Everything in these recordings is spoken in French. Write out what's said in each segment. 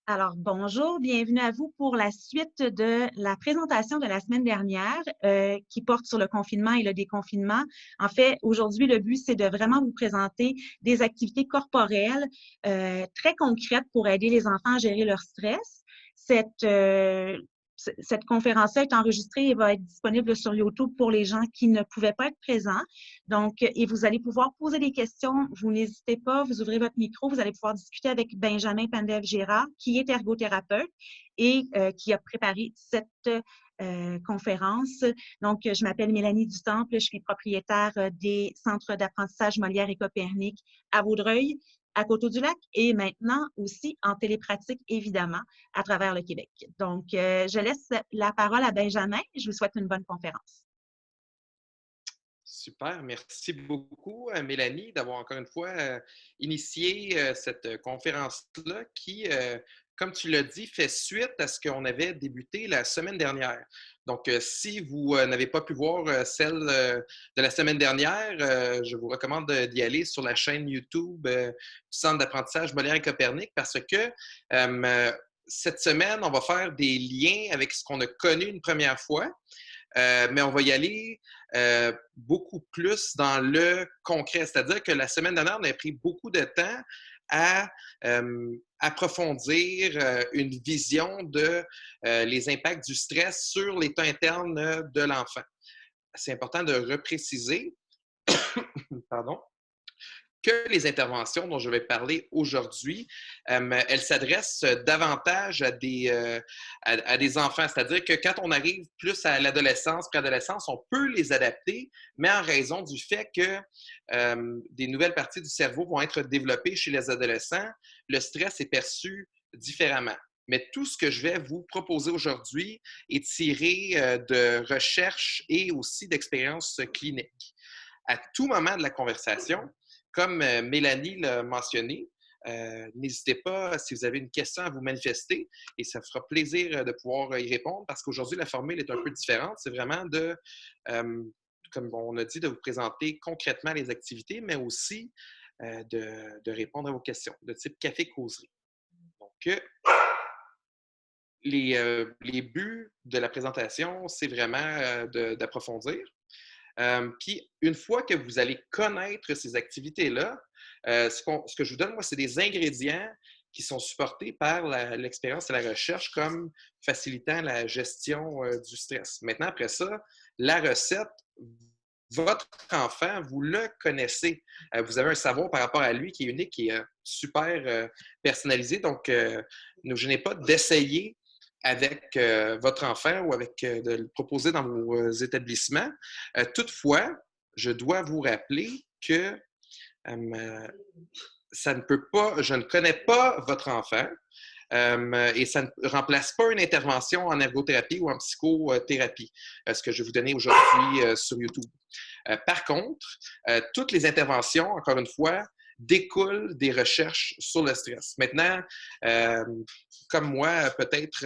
Alors, bonjour, bienvenue à vous pour la suite de la présentation de la semaine dernière qui porte sur le confinement et le déconfinement. En fait, aujourd'hui, le but, c'est de vraiment vous présenter des activités corporelles très concrètes pour aider les enfants à gérer leur stress. Cette conférence-là est enregistrée et va être disponible sur YouTube pour les gens qui ne pouvaient pas être présents. Donc, et vous allez pouvoir poser des questions. Vous n'hésitez pas, vous ouvrez votre micro, vous allez pouvoir discuter avec Benjamin Pandev-Gérard, qui est ergothérapeute et qui a préparé cette conférence. Donc, je m'appelle Mélanie Dutemple, je suis propriétaire des centres d'apprentissage Molière et Copernic à Vaudreuil, à Coteau-du-Lac et maintenant aussi en télépratique, évidemment, à travers le Québec. Donc, je laisse la parole à Benjamin. Je vous souhaite une bonne conférence. Super, merci beaucoup, Mélanie, d'avoir encore une fois initié cette conférence-là qui, comme tu l'as dit, fait suite à ce qu'on avait débuté la semaine dernière. Donc, si vous n'avez pas pu voir celle de la semaine dernière, je vous recommande d'y aller sur la chaîne YouTube du Centre d'apprentissage Molière et Copernic parce que cette semaine, on va faire des liens avec ce qu'on a connu une première fois. Mais on va y aller beaucoup plus dans le concret. C'est-à-dire que la semaine dernière, on a pris beaucoup de temps à approfondir une vision de les impacts du stress sur l'état interne de l'enfant. C'est important de repréciser, pardon, que les interventions dont je vais parler aujourd'hui, elles s'adressent davantage à des enfants. C'est-à-dire que quand on arrive plus à l'adolescence, préadolescence, on peut les adapter, mais en raison du fait que des nouvelles parties du cerveau vont être développées chez les adolescents, le stress est perçu différemment. Mais tout ce que je vais vous proposer aujourd'hui est tiré de recherches et aussi d'expériences cliniques. À tout moment de la conversation, comme Mélanie l'a mentionné, n'hésitez pas, si vous avez une question, à vous manifester et ça fera plaisir de pouvoir y répondre parce qu'aujourd'hui, la formule est un peu différente. C'est vraiment comme on a dit, de vous présenter concrètement les activités, mais aussi de répondre à vos questions de type café-causerie. Donc, les buts de la présentation, c'est vraiment d'approfondir. Puis, une fois que vous allez connaître ces activités-là, ce que je vous donne, moi, c'est des ingrédients qui sont supportés par l'expérience et la recherche comme facilitant la gestion du stress. Maintenant, après ça, la recette, votre enfant, vous le connaissez. Vous avez un savoir par rapport à lui qui est unique, qui est super personnalisé. Donc, ne gênez pas d'essayer avec votre enfant ou de le proposer dans vos établissements. Toutefois, je dois vous rappeler que ça ne peut pas, je ne connais pas votre enfant et ça ne remplace pas une intervention en ergothérapie ou en psychothérapie, ce que je vais vous donner aujourd'hui sur YouTube. Par contre, toutes les interventions, encore une fois, découlent des recherches sur le stress. Maintenant, comme moi, peut-être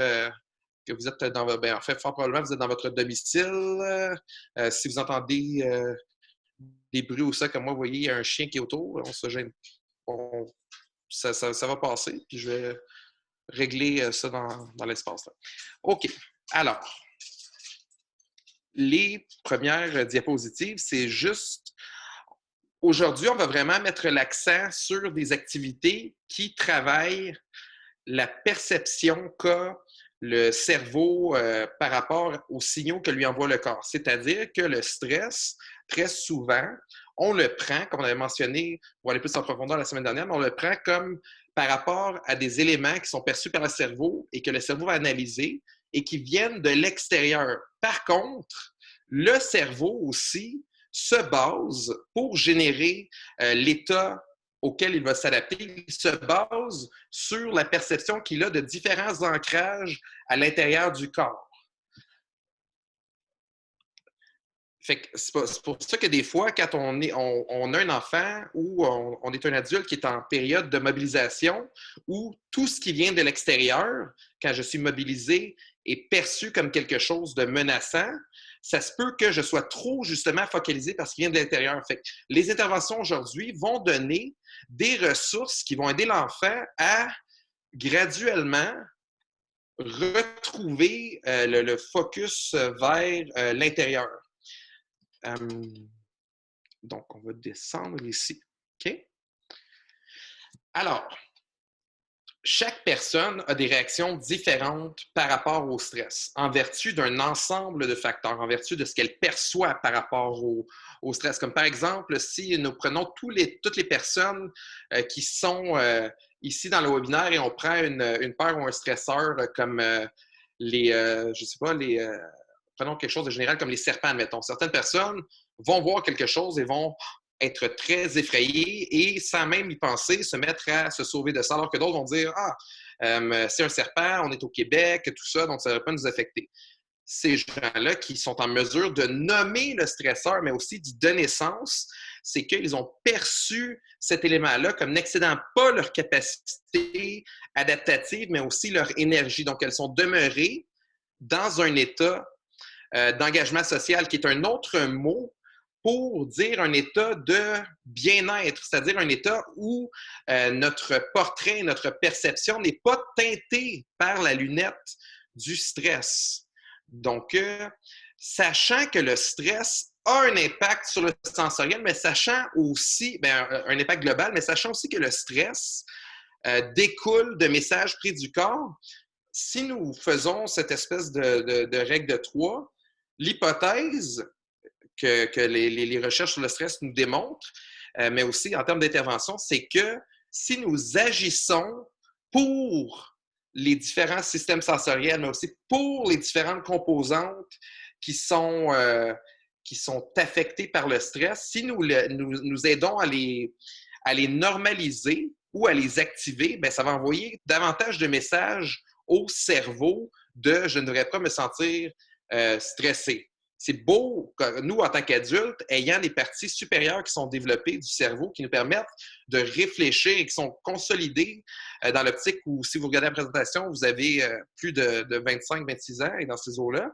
que vous êtes dans votre... en fait, fort probablement, vous êtes dans votre domicile. Si vous entendez des bruits ou ça, comme moi, vous voyez, il y a un chien qui est autour. On se gêne. Ça va passer, puis je vais régler ça dans l'espace. Là. OK. Alors, les premières diapositives, c'est juste... Aujourd'hui, on va vraiment mettre l'accent sur des activités qui travaillent la perception qu'a le cerveau par rapport aux signaux que lui envoie le corps. C'est-à-dire que le stress, très souvent, on le prend, comme on avait mentionné, pour aller plus en profondeur la semaine dernière, mais on le prend comme par rapport à des éléments qui sont perçus par le cerveau et que le cerveau va analyser et qui viennent de l'extérieur. Par contre, le cerveau aussi se base pour générer l'état auquel il va s'adapter, il se base sur la perception qu'il a de différents ancrages à l'intérieur du corps. Fait que c'est pour ça que des fois, quand on a un enfant ou on est un adulte qui est en période de mobilisation, où tout ce qui vient de l'extérieur, quand je suis mobilisé, est perçu comme quelque chose de menaçant, ça se peut que je sois trop justement focalisé par ce qui vient de l'intérieur. Fait que les interventions aujourd'hui vont donner des ressources qui vont aider l'enfant à graduellement retrouver le focus vers l'intérieur. Donc, on va descendre ici. OK? Alors, chaque personne a des réactions différentes par rapport au stress, en vertu d'un ensemble de facteurs, en vertu de ce qu'elle perçoit par rapport au stress. Comme par exemple, si nous prenons toutes les personnes qui sont ici dans le webinaire et on prend une peur ou un stresseur comme je sais pas, prenons quelque chose de général comme les serpents, admettons. Certaines personnes vont voir quelque chose et vont être très effrayés et sans même y penser, se mettre à se sauver de ça, alors que d'autres vont dire « Ah, c'est un serpent, on est au Québec, tout ça, donc ça ne va pas nous affecter. » Ces gens-là qui sont en mesure de nommer le stresseur, mais aussi d'y donner sens, c'est qu'ils ont perçu cet élément-là comme n'excédant pas leur capacité adaptative, mais aussi leur énergie. Donc, elles sont demeurées dans un état d'engagement social, qui est un autre mot pour dire un état de bien-être, c'est-à-dire un état où notre portrait, notre perception n'est pas teintée par la lunette du stress. Donc, sachant que le stress a un impact sur le sensoriel, mais sachant aussi, un impact global, mais sachant aussi que le stress découle de messages pris du corps, si nous faisons cette espèce de règle de 3, l'hypothèse que les recherches sur le stress nous démontrent, mais aussi en termes d'intervention, c'est que si nous agissons pour les différents systèmes sensoriels, mais aussi pour les différentes composantes qui sont affectées par le stress, si nous aidons à les normaliser ou à les activer, bien, ça va envoyer davantage de messages au cerveau de « je ne devrais pas me sentir stressé ». C'est beau, nous, en tant qu'adultes, ayant des parties supérieures qui sont développées du cerveau, qui nous permettent de réfléchir et qui sont consolidées dans l'optique où, si vous regardez la présentation, vous avez plus de 25-26 ans et dans ces eaux-là,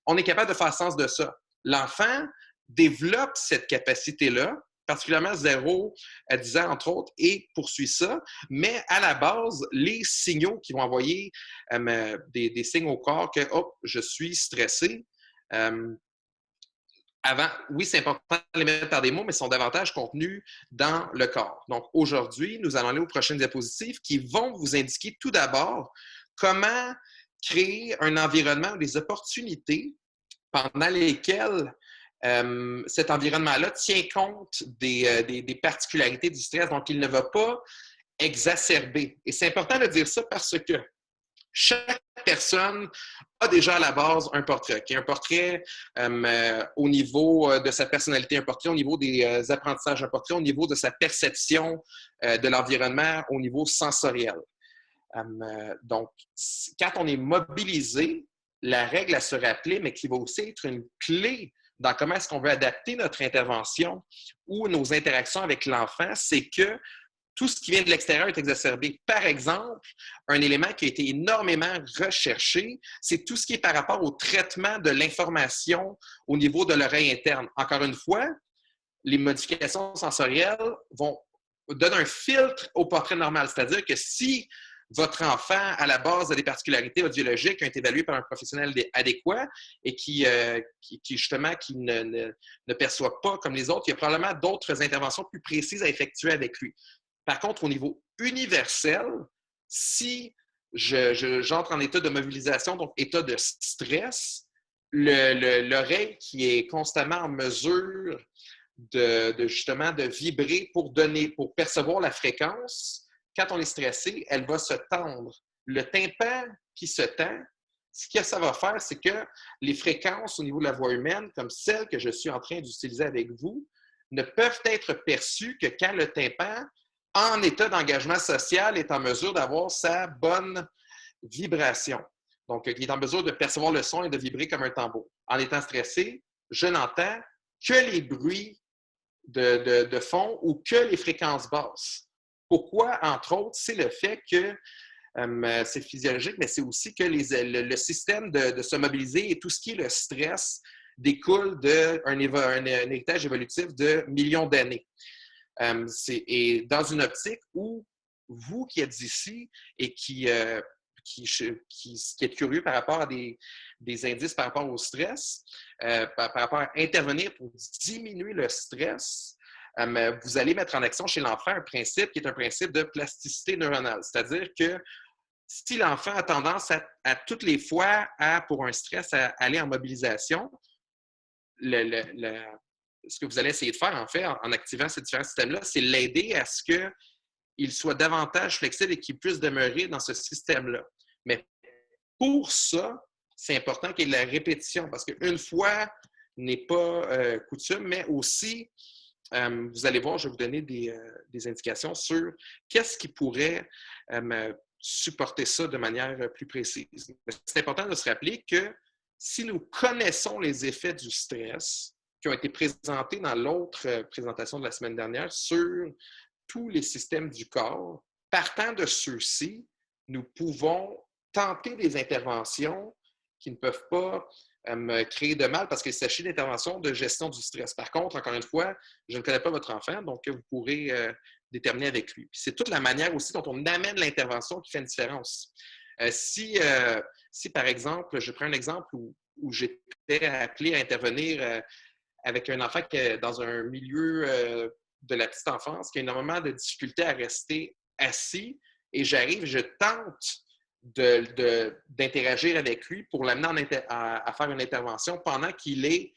on est capable de faire sens de ça. L'enfant développe cette capacité-là, particulièrement 0 à 10 ans, entre autres, et poursuit ça. Mais à la base, les signaux qui vont envoyer des signes au corps que « hop, je suis stressé », oui, c'est important de les mettre par des mots, mais ils sont davantage contenus dans le corps. Donc, aujourd'hui, nous allons aller aux prochaines diapositives qui vont vous indiquer tout d'abord comment créer un environnement ou des opportunités pendant lesquelles cet environnement-là tient compte des particularités du stress. Donc, il ne va pas exacerber. Et c'est important de dire ça parce que chaque personne a déjà à la base un portrait, qui est un portrait au niveau de sa personnalité, un portrait au niveau des apprentissages, un portrait au niveau de sa perception de l'environnement au niveau sensoriel. Donc, quand on est mobilisé, la règle à se rappeler, mais qui va aussi être une clé dans comment est-ce qu'on veut adapter notre intervention ou nos interactions avec l'enfant, c'est que tout ce qui vient de l'extérieur est exacerbé. Par exemple, un élément qui a été énormément recherché, c'est tout ce qui est par rapport au traitement de l'information au niveau de l'oreille interne. Encore une fois, les modifications sensorielles donnent un filtre au portrait normal. C'est-à-dire que si votre enfant, à la base, a des particularités audiologiques, a été évalué par un professionnel adéquat et qui ne perçoit pas comme les autres, il y a probablement d'autres interventions plus précises à effectuer avec lui. Par contre, au niveau universel, si j'entre en état de mobilisation, donc état de stress, l'oreille qui est constamment en mesure justement de vibrer pour percevoir la fréquence, quand on est stressé, elle va se tendre. Le tympan qui se tend, ce que ça va faire, c'est que les fréquences au niveau de la voix humaine, comme celles que je suis en train d'utiliser avec vous, ne peuvent être perçues que quand le tympan, en état d'engagement social, est en mesure d'avoir sa bonne vibration. Donc, il est en mesure de percevoir le son et de vibrer comme un tambour. En étant stressé, je n'entends que les bruits de fond ou que les fréquences basses. Pourquoi, entre autres, c'est le fait que c'est physiologique, mais c'est aussi que le système de se mobiliser et tout ce qui est le stress découle d'un héritage évolutif de millions d'années. Et dans une optique où vous qui êtes ici et qui êtes curieux par rapport à des indices par rapport au stress, par rapport à intervenir pour diminuer le stress, vous allez mettre en action chez l'enfant un principe qui est un principe de plasticité neuronale. C'est-à-dire que si l'enfant a tendance à toutes les fois, pour un stress, à aller en mobilisation, ce que vous allez essayer de faire, en fait, en activant ces différents systèmes-là, c'est l'aider à ce qu'il soit davantage flexible et qu'il puisse demeurer dans ce système-là. Mais pour ça, c'est important qu'il y ait la répétition, parce qu'une fois n'est pas coutume, mais aussi, vous allez voir, je vais vous donner des indications sur qu'est-ce qui pourrait supporter ça de manière plus précise. C'est important de se rappeler que si nous connaissons les effets du stress qui ont été présentés dans l'autre présentation de la semaine dernière sur tous les systèmes du corps, partant de ceux-ci, nous pouvons tenter des interventions qui ne peuvent pas créer de mal parce qu'il s'agit d'interventions de gestion du stress. Par contre, encore une fois, je ne connais pas votre enfant, donc vous pourrez déterminer avec lui. Puis c'est toute la manière aussi dont on amène l'intervention qui fait une différence. Si, par exemple, je prends un exemple où j'étais appelé à intervenir avec un enfant qui est dans un milieu de la petite enfance, qui a énormément de difficultés à rester assis, et je tente d'interagir avec lui pour l'amener à faire une intervention pendant qu'il est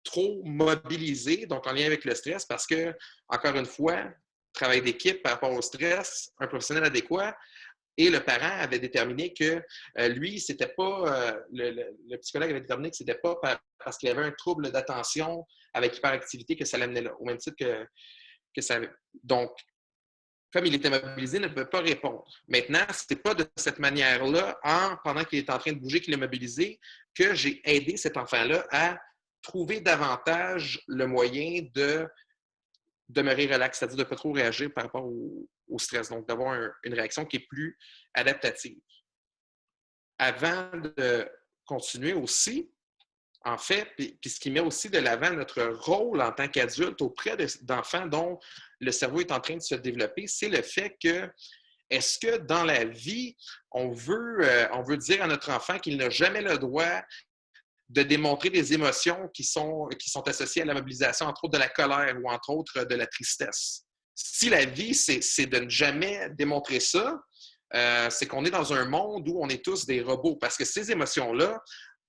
trop mobilisé, donc en lien avec le stress, parce que, encore une fois, travail d'équipe par rapport au stress, un professionnel adéquat, et le parent avait déterminé que lui, c'était pas, le psychologue avait déterminé que c'était pas parce qu'il avait un trouble d'attention avec hyperactivité que ça l'amenait là, au même titre que ça. Donc, comme il était mobilisé, il ne peut pas répondre. Maintenant, ce n'est pas de cette manière-là, pendant qu'il est en train de bouger, qu'il est mobilisé, que j'ai aidé cet enfant-là à trouver davantage le moyen de demeurer relax, c'est-à-dire de ne pas trop réagir par rapport au stress, donc d'avoir une réaction qui est plus adaptative. Avant de continuer aussi, en fait, puis ce qui met aussi de l'avant notre rôle en tant qu'adulte auprès d'enfants dont le cerveau est en train de se développer, c'est le fait que, est-ce que dans la vie, on veut dire à notre enfant qu'il n'a jamais le droit de démontrer des émotions qui sont associées à la mobilisation, entre autres de la colère ou entre autres de la tristesse. Si la vie, c'est de ne jamais démontrer ça, c'est qu'on est dans un monde où on est tous des robots, parce que ces émotions-là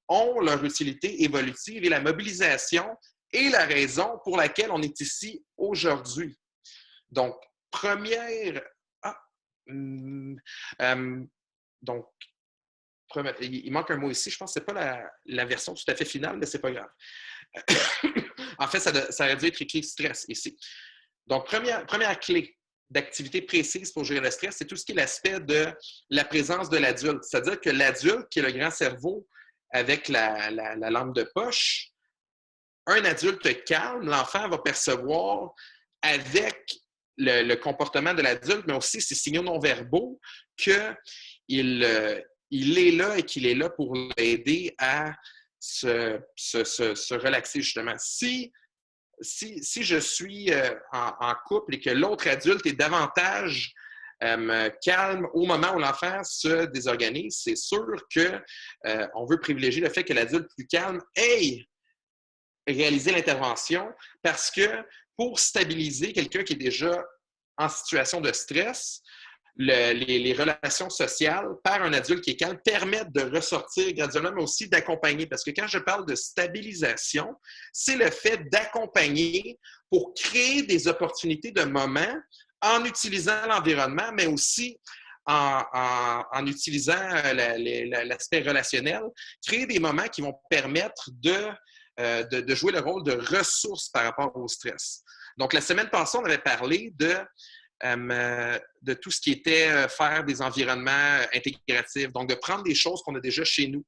ont leur utilité évolutive et la mobilisation est la raison pour laquelle on est ici aujourd'hui. Donc, il manque un mot ici, je pense que ce n'est pas la version tout à fait finale, mais ce n'est pas grave. En fait, ça aurait dû être écrit stress ici. Donc, première clé d'activité précise pour gérer le stress, c'est tout ce qui est l'aspect de la présence de l'adulte. C'est-à-dire que l'adulte, qui est le grand cerveau avec la lampe de poche, un adulte calme, l'enfant va percevoir avec le comportement de l'adulte, mais aussi ses signaux non-verbaux, qu'il est là et qu'il est là pour l'aider à se relaxer, justement. Si je suis en couple et que l'autre adulte est davantage calme au moment où l'enfant se désorganise, c'est sûr qu'on veut privilégier le fait que l'adulte plus calme ait réalisé l'intervention, parce que pour stabiliser quelqu'un qui est déjà en situation de stress, les relations sociales par un adulte qui est calme permettent de ressortir graduellement, mais aussi d'accompagner. Parce que quand je parle de stabilisation, c'est le fait d'accompagner pour créer des opportunités de moments en utilisant l'environnement, mais aussi en utilisant l'aspect relationnel, créer des moments qui vont permettre de jouer le rôle de ressource par rapport au stress. Donc, la semaine passée, on avait parlé de tout ce qui était faire des environnements intégratifs, donc de prendre des choses qu'on a déjà chez nous.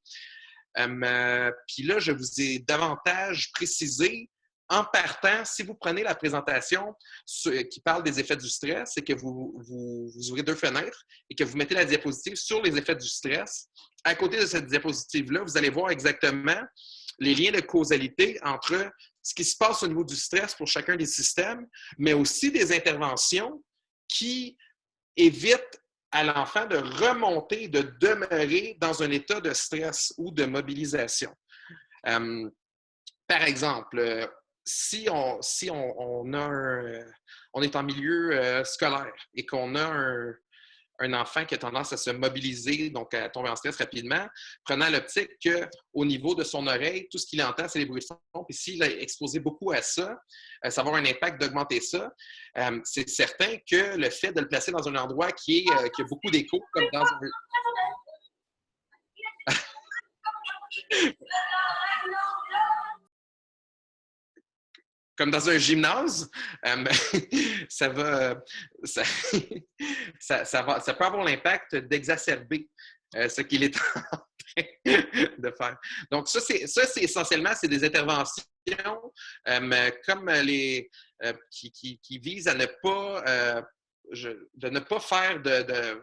Puis là, je vous ai davantage précisé en partant, si vous prenez la présentation qui parle des effets du stress, c'est que vous ouvrez deux fenêtres et que vous mettez la diapositive sur les effets du stress. À côté de cette diapositive-là, vous allez voir exactement les liens de causalité entre ce qui se passe au niveau du stress pour chacun des systèmes, mais aussi des interventions qui évite à l'enfant de remonter, de demeurer dans un état de stress ou de mobilisation. Par exemple, si on est en milieu scolaire et qu'on a un enfant qui a tendance à se mobiliser, donc à tomber en stress rapidement, prenant l'optique qu'au niveau de son oreille, tout ce qu'il entend, c'est les bruits de fond. Puis s'il est exposé beaucoup à ça, ça va avoir un impact d'augmenter ça. C'est certain que le fait de le placer dans un endroit qui a beaucoup d'écho, comme dans un... comme dans un gymnase, ça peut avoir l'impact d'exacerber ce qu'il est en train de faire. Donc, ça, c'est essentiellement, c'est des interventions comme qui visent à ne pas de ne pas faire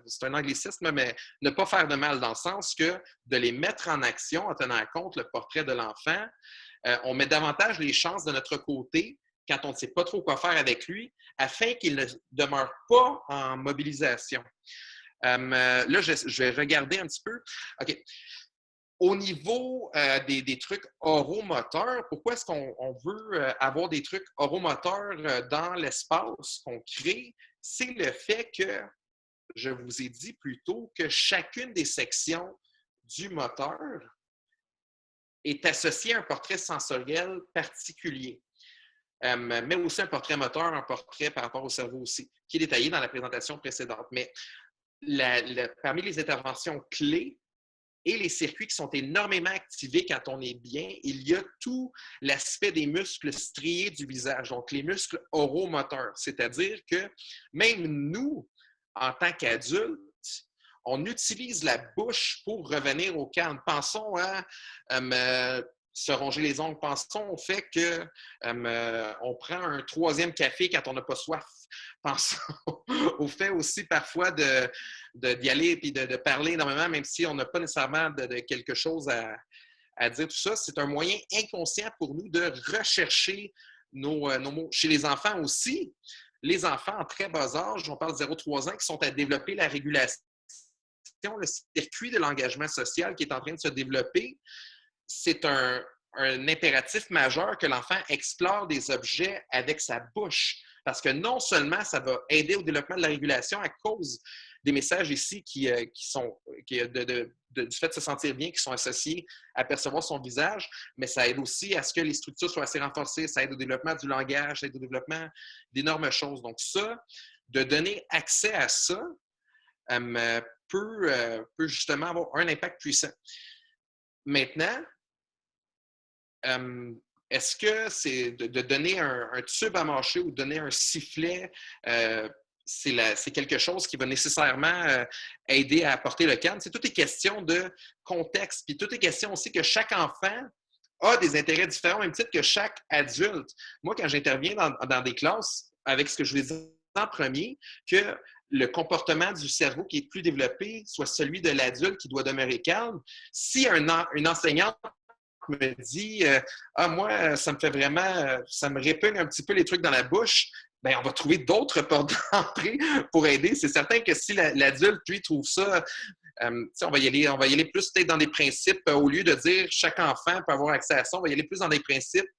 c'est un anglicisme, mais ne pas faire de mal dans le sens que de les mettre en action en tenant compte le portrait de l'enfant. On met davantage les chances de notre côté quand on ne sait pas trop quoi faire avec lui, afin qu'il ne demeure pas en mobilisation. Là, je vais regarder un petit peu. OK. Au niveau des trucs oromoteurs, pourquoi est-ce qu'on veut avoir des trucs oromoteurs dans l'espace qu'on crée? C'est le fait que, je vous ai dit plus tôt, que chacune des sections du moteur est associé à un portrait sensoriel particulier, mais aussi un portrait moteur, un portrait par rapport au cerveau aussi, qui est détaillé dans la présentation précédente. Mais parmi les interventions clés et les circuits qui sont énormément activés quand on est bien, il y a tout l'aspect des muscles striés du visage, donc les muscles oromoteurs. C'est-à-dire que même nous, en tant qu'adultes, on utilise la bouche pour revenir au calme. Pensons à se ronger les ongles. Pensons au fait qu'on prend un troisième café quand on n'a pas soif. Pensons au fait aussi parfois d'y aller et de parler énormément, même si on n'a pas nécessairement de quelque chose à dire. Tout ça, c'est un moyen inconscient pour nous de rechercher nos mots. Chez les enfants aussi, les enfants en très bas âge, on parle de 0-3 ans, qui sont à développer la régulation, le circuit de l'engagement social qui est en train de se développer, c'est un impératif majeur que l'enfant explore des objets avec sa bouche. Parce que non seulement ça va aider au développement de la régulation à cause des messages ici qui sont du fait de se sentir bien, qui sont associés à percevoir son visage, mais ça aide aussi à ce que les structures soient assez renforcées, ça aide au développement du langage, ça aide au développement d'énormes choses. Donc ça, de donner accès à ça, peut justement avoir un impact puissant. Maintenant, est-ce que c'est de donner un tube à mâcher ou de donner un sifflet, c'est quelque chose qui va nécessairement aider à apporter le calme? C'est tout est question de contexte, puis tout est question aussi que chaque enfant a des intérêts différents, au même titre que chaque adulte. Moi, quand j'interviens dans des classes, avec ce que je vous ai dit en premier, que le comportement du cerveau qui est plus développé soit celui de l'adulte qui doit demeurer calme. Si une enseignante me dit moi, ça me fait vraiment, ça me répugne un petit peu les trucs dans la bouche, bien, on va trouver d'autres portes d'entrée pour aider. C'est certain que si l'adulte, lui, trouve ça, on va y aller plus peut-être dans des principes, au lieu de dire chaque enfant peut avoir accès à ça, on va y aller plus dans des principes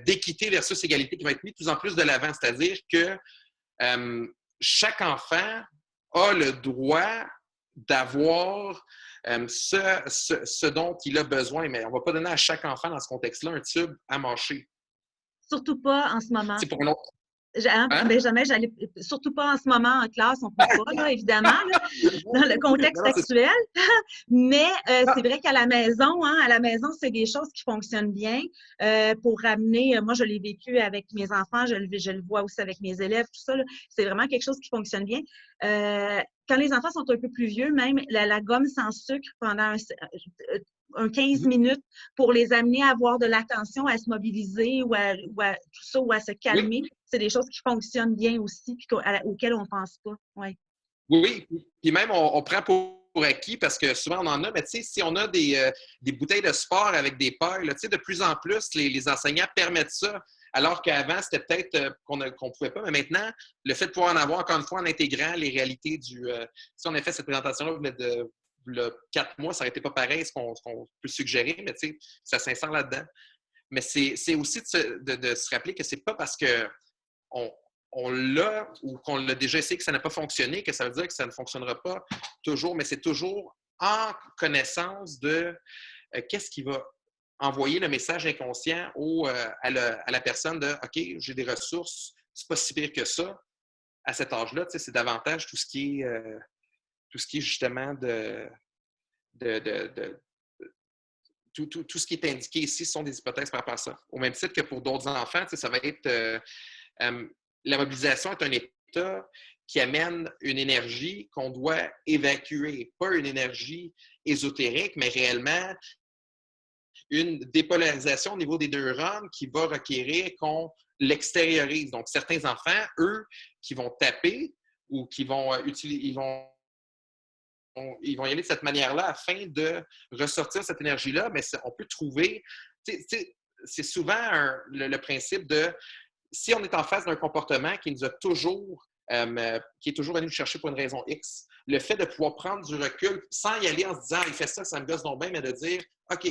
d'équité versus égalité qui vont être mis de plus en plus de l'avant. C'est-à-dire que chaque enfant a le droit d'avoir ce dont il a besoin, mais on ne va pas donner à chaque enfant dans ce contexte-là un tube à mâcher. Surtout pas en ce moment. C'est pour un autre. Benjamin, surtout pas en ce moment en classe, on ne peut pas, là, évidemment, là, dans le contexte actuel. Mais c'est vrai qu'à la maison, c'est des choses qui fonctionnent bien pour ramener. Moi, je l'ai vécu avec mes enfants, je le vois aussi avec mes élèves, tout ça. C'est vraiment quelque chose qui fonctionne bien. Quand les enfants sont un peu plus vieux, même la gomme sans sucre pendant un 15 minutes pour les amener à avoir de l'attention, à se mobiliser ou à tout ça, ou à se calmer. Oui. C'est des choses qui fonctionnent bien aussi puis auxquelles on ne pense pas. Ouais. Oui, puis même on prend pour acquis parce que souvent on en a, mais tu sais, si on a des bouteilles de sport avec des pailles, là, tu sais, de plus en plus, les enseignants permettent ça Alors qu'avant, c'était peut-être qu'on ne pouvait pas, mais maintenant, le fait de pouvoir en avoir, encore une fois, en intégrant les réalités si on avait fait cette présentation-là de 4 mois, ça n'aurait été pas pareil, ce qu'on peut suggérer, mais tu sais, ça s'insère là-dedans. Mais c'est aussi de se rappeler que c'est pas parce qu'on l'a ou qu'on l'a déjà essayé que ça n'a pas fonctionné, que ça veut dire que ça ne fonctionnera pas toujours, mais c'est toujours en connaissance de qu'est-ce qui va envoyer le message inconscient à la personne de OK, j'ai des ressources, c'est pas si pire que ça. À cet âge-là, tu sais, c'est davantage tout ce qui est justement tout ce qui est indiqué ici sont des hypothèses par rapport à ça. Au même titre que pour d'autres enfants, tu sais, ça va être la mobilisation est un état qui amène une énergie qu'on doit évacuer, pas une énergie ésotérique, mais réellement une dépolarisation au niveau des neurones qui va requérir qu'on l'extériorise. Donc, certains enfants, eux, qui vont taper ou qui vont utiliser, ils vont y aller de cette manière-là afin de ressortir cette énergie-là, mais on peut trouver, c'est souvent le principe de si on est en face d'un comportement qui nous a toujours, qui est toujours venu nous chercher pour une raison X, le fait de pouvoir prendre du recul sans y aller en se disant il fait ça, ça me gosse donc bien, mais de dire OK,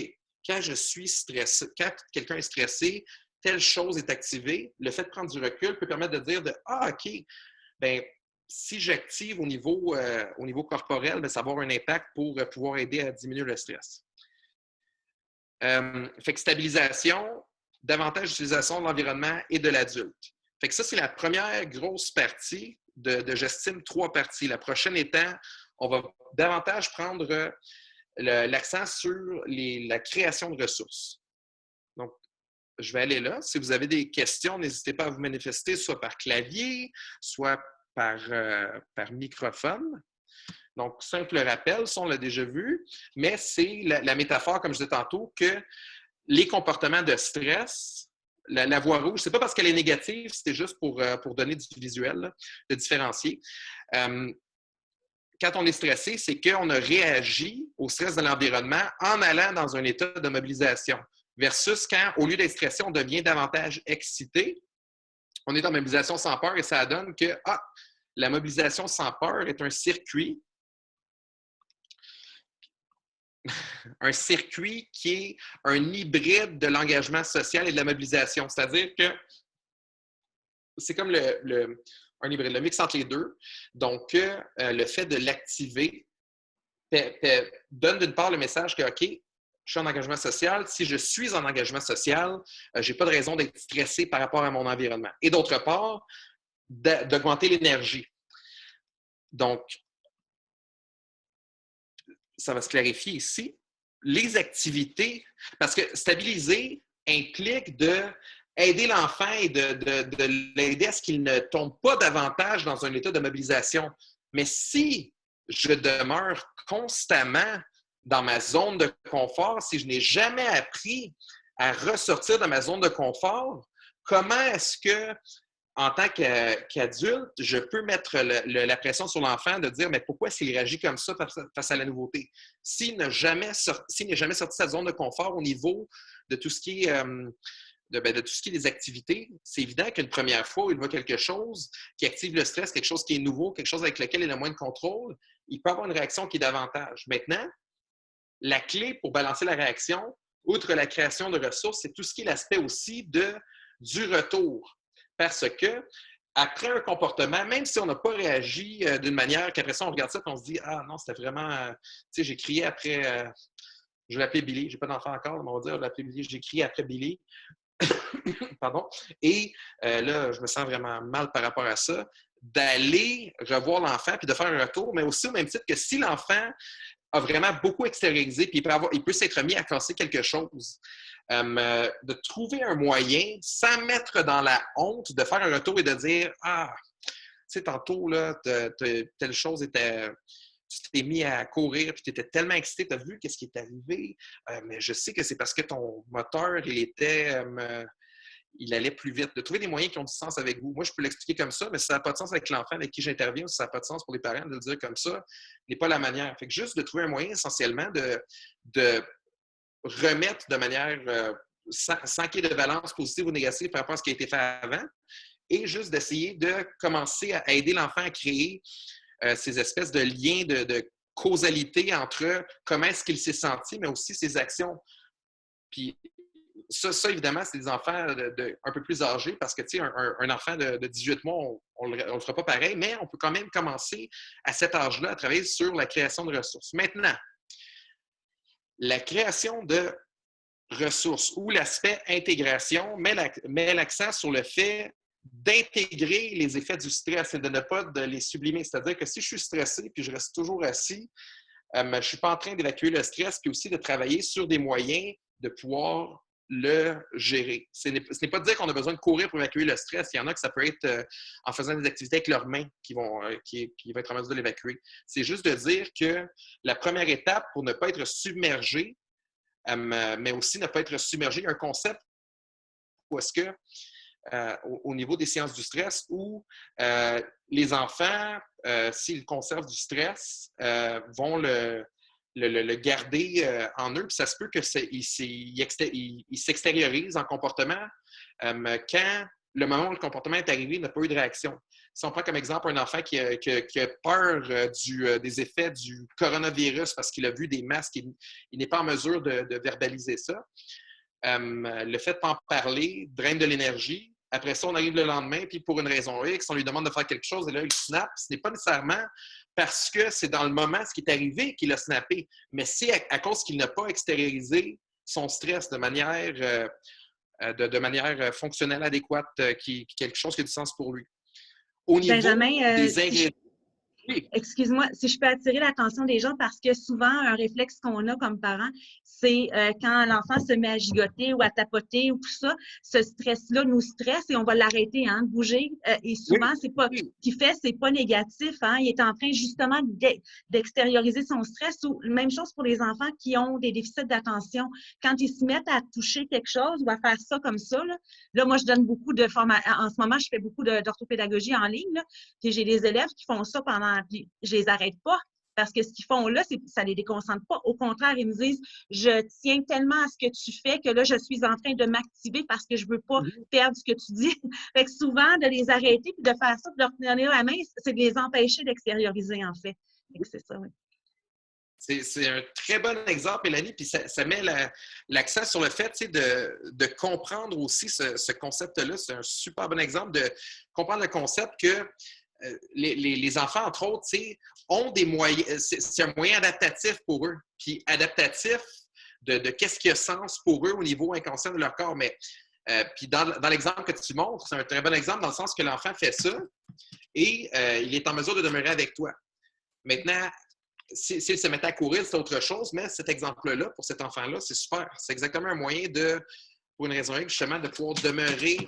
quand je suis stressé, quand quelqu'un est stressé, telle chose est activée, le fait de prendre du recul peut permettre de dire ah, OK, bien, si j'active au niveau corporel, bien, ça va avoir un impact pour pouvoir aider à diminuer le stress. Fait que stabilisation, davantage d'utilisation de l'environnement et de l'adulte. Fait que ça, c'est la première grosse partie j'estime 3 parties. La prochaine étant, on va davantage prendre l'accent sur la création de ressources. Donc, je vais aller là. Si vous avez des questions, n'hésitez pas à vous manifester, soit par clavier, soit par microphone. Donc, simple rappel, ça, on l'a déjà vu, mais c'est la métaphore, comme je disais tantôt, que les comportements de stress, la voie rouge, c'est pas parce qu'elle est négative, c'était juste pour donner du visuel, là, de différencier. Quand on est stressé, c'est qu'on a réagi au stress de l'environnement en allant dans un état de mobilisation. Versus quand, au lieu d'être stressé, on devient davantage excité. On est en mobilisation sans peur et ça donne que la mobilisation sans peur est un circuit qui est un hybride de l'engagement social et de la mobilisation. C'est-à-dire que c'est comme un hybride, le mix entre les deux. Donc, le fait de l'activer donne d'une part le message que, OK, je suis en engagement social. Si je suis en engagement social, je n'ai pas de raison d'être stressé par rapport à mon environnement. Et d'autre part, d'augmenter l'énergie. Donc, ça va se clarifier ici. Les activités, parce que stabiliser implique d'aider l'enfant et de l'aider à ce qu'il ne tombe pas davantage dans un état de mobilisation. Mais si je demeure constamment dans ma zone de confort, si je n'ai jamais appris à ressortir de ma zone de confort, comment est-ce que, en tant qu'adulte, je peux mettre la pression sur l'enfant de dire « mais pourquoi s'il réagit comme ça face à la nouveauté? » S'il n'est jamais sorti de sa zone de confort au niveau de tout ce qui est de tout ce qui est des activités, c'est évident qu'une première fois où il voit quelque chose qui active le stress, quelque chose qui est nouveau, quelque chose avec lequel il a moins de contrôle, il peut avoir une réaction qui est davantage. Maintenant, la clé pour balancer la réaction, outre la création de ressources, c'est tout ce qui est l'aspect aussi du retour. Parce que après un comportement, même si on n'a pas réagi d'une manière qu'après ça, on regarde ça et on se dit « Ah non, c'était vraiment... tu sais, j'ai crié après... je vais l'appeler Billy. Je n'ai pas d'enfant encore, mais on va dire, je vais l'appeler Billy. J'ai crié après Billy. Pardon. Et là, je me sens vraiment mal par rapport à ça. D'aller revoir l'enfant puis de faire un retour, mais aussi au même titre que si l'enfant a vraiment beaucoup extériorisé puis il peut s'être mis à casser quelque chose, de trouver un moyen, sans mettre dans la honte, de faire un retour et de dire « Ah, tu sais, tantôt, là, telle chose était... » Tu t'es mis à courir, puis tu étais tellement excité, tu as vu qu'est-ce qui est arrivé, mais je sais que c'est parce que ton moteur, il allait plus vite. De trouver des moyens qui ont du sens avec vous. Moi, je peux l'expliquer comme ça, mais si ça n'a pas de sens avec l'enfant avec qui j'interviens, ou si ça n'a pas de sens pour les parents de le dire comme ça, n'est pas la manière. Fait que juste de trouver un moyen essentiellement de remettre de manière sans qu'il y ait de balance positive ou négative par rapport à ce qui a été fait avant, et juste d'essayer de commencer à aider l'enfant à créer ces espèces de liens de causalité entre comment est-ce qu'il s'est senti, mais aussi ses actions. Puis ça évidemment, c'est des enfants un peu plus âgés parce que, tu sais, un enfant de 18 mois, on ne le fera pas pareil, mais on peut quand même commencer à cet âge-là à travailler sur la création de ressources. Maintenant, la création de ressources ou l'aspect intégration met l'accent sur le fait d'intégrer les effets du stress et de ne pas de les sublimer. C'est-à-dire que si je suis stressé puis je reste toujours assis, je ne suis pas en train d'évacuer le stress, puis aussi de travailler sur des moyens de pouvoir le gérer. Ce n'est pas de dire qu'on a besoin de courir pour évacuer le stress. Il y en a que ça peut être en faisant des activités avec leurs mains qui vont être en mesure de l'évacuer. C'est juste de dire que la première étape pour ne pas être submergé, mais aussi ne pas être submergé, il y a un concept où est-ce que au niveau des sciences du stress où les enfants, s'ils conservent du stress, vont le garder en eux. Puis ça se peut qu'ils s'extériorisent en comportement quand le moment où le comportement est arrivé, il n'a pas eu de réaction. Si on prend comme exemple un enfant qui a peur des effets du coronavirus parce qu'il a vu des masques, il n'est pas en mesure de verbaliser ça. Le fait de pas en parler draine de l'énergie. Après ça, on arrive le lendemain, puis pour une raison X, on lui demande de faire quelque chose, et là, il snap. Ce n'est pas nécessairement parce que c'est dans le moment ce qui est arrivé qu'il a snappé, mais c'est à cause qu'il n'a pas extériorisé son stress de manière fonctionnelle, adéquate, quelque chose qui a du sens pour lui. Au niveau Benjamin, des ingrédients... excuse-moi, si je peux attirer l'attention des gens parce que souvent, un réflexe qu'on a comme parents, c'est quand l'enfant se met à gigoter ou à tapoter ou tout ça, ce stress-là nous stresse et on va l'arrêter de bouger. Et souvent, c'est pas ce qu'il fait, c'est pas négatif. Il est en train justement d'extérioriser son stress. Ou même chose pour les enfants qui ont des déficits d'attention. Quand ils se mettent à toucher quelque chose ou à faire ça comme ça, là moi, je donne beaucoup de formations. En ce moment, je fais beaucoup d'orthopédagogie en ligne. Là. Puis j'ai des élèves qui font ça pendant... Puis je les arrête pas parce que ce qu'ils font là, ça les déconcentre pas. Au contraire, ils me disent, je tiens tellement à ce que tu fais que là, je suis en train de m'activer parce que je veux pas perdre ce que tu dis. Fait que souvent, de les arrêter puis de faire ça, de leur tenir la main, c'est de les empêcher d'extérioriser, en fait. Fait que c'est ça, oui. C'est un très bon exemple, Mélanie, puis ça met l'accent sur le fait de comprendre aussi ce concept-là. C'est un super bon exemple de comprendre le concept que les enfants, entre autres, ont des moyens. C'est un moyen adaptatif pour eux, puis adaptatif de qu'est-ce qui a sens pour eux au niveau inconscient de leur corps. Mais puis dans l'exemple que tu montres, c'est un très bon exemple dans le sens que l'enfant fait ça et il est en mesure de demeurer avec toi. Maintenant, s'il se mettait à courir, c'est autre chose, mais cet exemple-là, pour cet enfant-là, c'est super. C'est exactement un moyen pour une raison justement, de pouvoir demeurer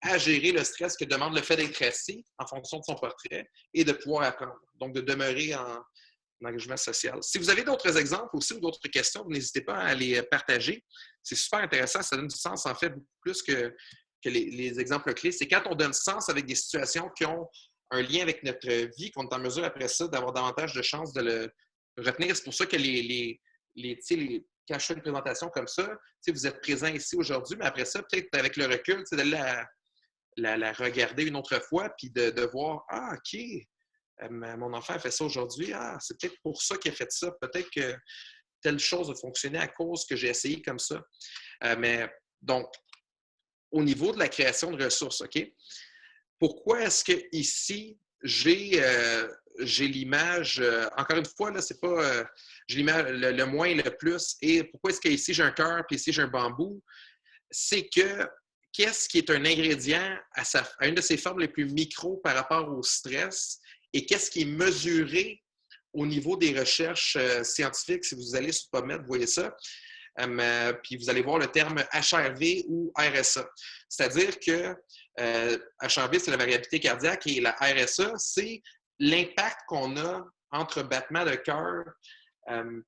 à gérer le stress que demande le fait d'être assis en fonction de son portrait et de pouvoir apprendre. Donc, de demeurer en engagement social. Si vous avez d'autres exemples aussi ou d'autres questions, n'hésitez pas à les partager. C'est super intéressant. Ça donne du sens, en fait, beaucoup plus que les exemples clés. C'est quand on donne sens avec des situations qui ont un lien avec notre vie, qu'on est en mesure après ça d'avoir davantage de chances de le retenir. C'est pour ça que quand je fais une présentation comme ça, vous êtes présent ici aujourd'hui, mais après ça, peut-être avec le recul, d'aller la regarder une autre fois, puis de voir, OK, mon enfant a fait ça aujourd'hui, c'est peut-être pour ça qu'il a fait ça. Peut-être que telle chose a fonctionné à cause que j'ai essayé comme ça. Mais donc, au niveau de la création de ressources, OK? Pourquoi est-ce que ici j'ai l'image, encore une fois, là, c'est pas j'ai l'image le moins et le plus, et pourquoi est-ce qu'ici j'ai un cœur puis ici j'ai un bambou? C'est que qu'est-ce qui est un ingrédient à une de ses formes les plus micro par rapport au stress et qu'est-ce qui est mesuré au niveau des recherches scientifiques. Si vous allez sur PubMed, vous voyez ça. Puis vous allez voir le terme HRV ou RSA. C'est-à-dire que HRV, c'est la variabilité cardiaque et la RSA, c'est l'impact qu'on a entre battements de cœur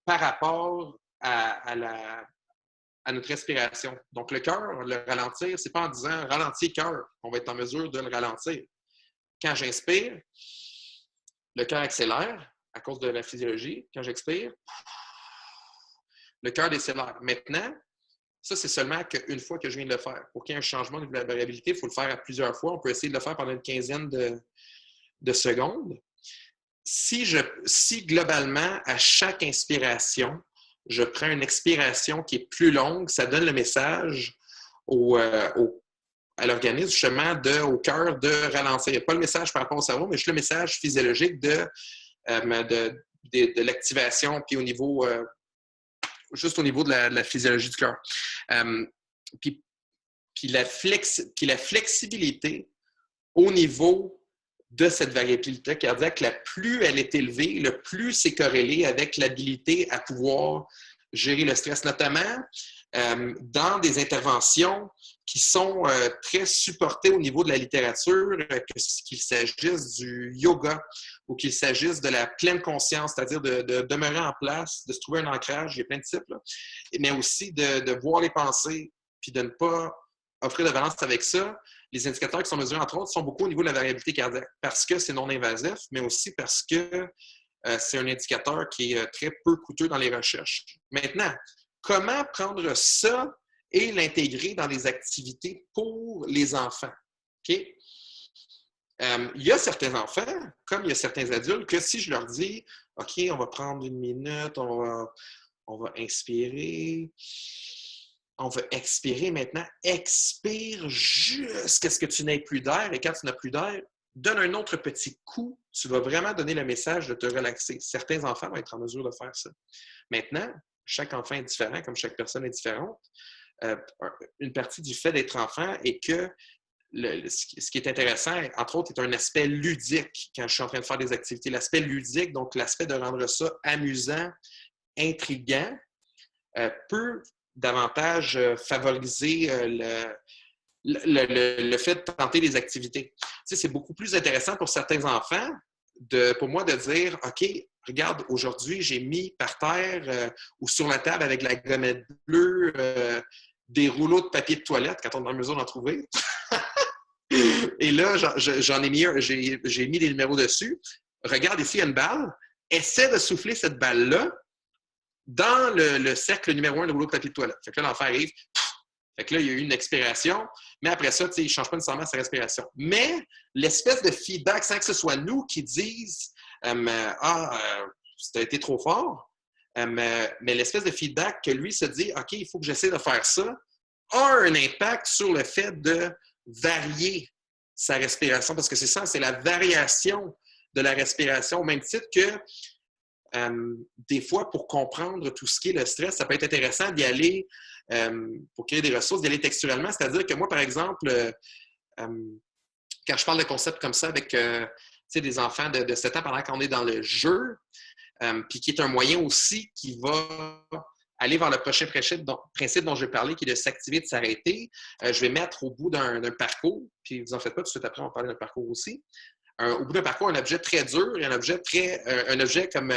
par rapport à notre respiration. Donc, le cœur, le ralentir, c'est pas en disant ralentir cœur qu'on va être en mesure de le ralentir. Quand j'inspire, le cœur accélère à cause de la physiologie. Quand j'expire, le cœur décélère. Maintenant, Ça, c'est seulement qu'une fois que je viens de le faire. Pour qu'il y ait un changement de la variabilité, il faut le faire à plusieurs fois. On peut essayer de le faire pendant une quinzaine de secondes. Si globalement, à chaque inspiration, je prends une expiration qui est plus longue, ça donne le message à l'organisme, justement, au cœur de ralentir. Pas le message par rapport au cerveau, mais juste le message physiologique de l'activation, puis juste au niveau de la physiologie du cœur. Puis la flexibilité au niveau de cette variabilité cardiaque, la plus elle est élevée, le plus c'est corrélé avec l'habilité à pouvoir gérer le stress, notamment dans des interventions qui sont très supportées au niveau de la littérature, qu'il s'agisse du yoga ou qu'il s'agisse de la pleine conscience, c'est-à-dire de demeurer en place, de se trouver un ancrage, il y a plein de types, là, mais aussi de voir les pensées, puis de ne pas offrir de balance avec ça. Les indicateurs qui sont mesurés, entre autres, sont beaucoup au niveau de la variabilité cardiaque, parce que c'est non invasif, mais aussi parce que c'est un indicateur qui est très peu coûteux dans les recherches. Maintenant, comment prendre ça et l'intégrer dans les activités pour les enfants? Okay? Il y a certains enfants, comme il y a certains adultes, que si je leur dis « OK, on va prendre une minute, on va inspirer, on va expirer maintenant. Expire jusqu'à ce que tu n'aies plus d'air. Et quand tu n'as plus d'air, donne un autre petit coup. Tu vas vraiment donner le message de te relaxer. Certains enfants vont être en mesure de faire ça. Maintenant, chaque enfant est différent, comme chaque personne est différente. Une partie du fait d'être enfant est que ce qui est intéressant, entre autres, est un aspect ludique quand je suis en train de faire des activités. L'aspect ludique, donc l'aspect de rendre ça amusant, intriguant, peut davantage favoriser le fait de tenter des activités. Tu sais, c'est beaucoup plus intéressant pour certains enfants, pour moi, de dire « OK, regarde, aujourd'hui, j'ai mis par terre ou sur la table avec la gommette bleue des rouleaux de papier de toilette, quand on est en mesure d'en trouver. Et là, j'en ai mis j'ai mis des numéros dessus. Regarde, ici, il y a une balle. Essaie de souffler cette balle-là dans le cercle numéro 1 de rouleau de papier de toilette. Fait que là, l'enfant arrive. Fait que là, il y a eu une expiration. Mais après ça, il ne change pas nécessairement sa respiration. Mais l'espèce de feedback, sans que ce soit nous qui disent ça a été trop fort, mais l'espèce de feedback que lui se dit OK, il faut que j'essaie de faire ça, a un impact sur le fait de varier sa respiration. Parce que c'est ça, c'est la variation de la respiration, au même titre que des fois, pour comprendre tout ce qui est le stress, ça peut être intéressant d'y aller, pour créer des ressources, d'y aller textuellement. C'est-à-dire que moi, par exemple, quand je parle de concepts comme ça avec des enfants de 7 ans pendant qu'on est dans le jeu, puis qui est un moyen aussi qui va aller vers le prochain principe dont je vais parler, qui est de s'activer, de s'arrêter. Je vais mettre au bout d'un parcours, puis vous en faites pas, tout de suite après, on va parler d'un parcours aussi. Au bout d'un parcours, un objet très dur et un objet comme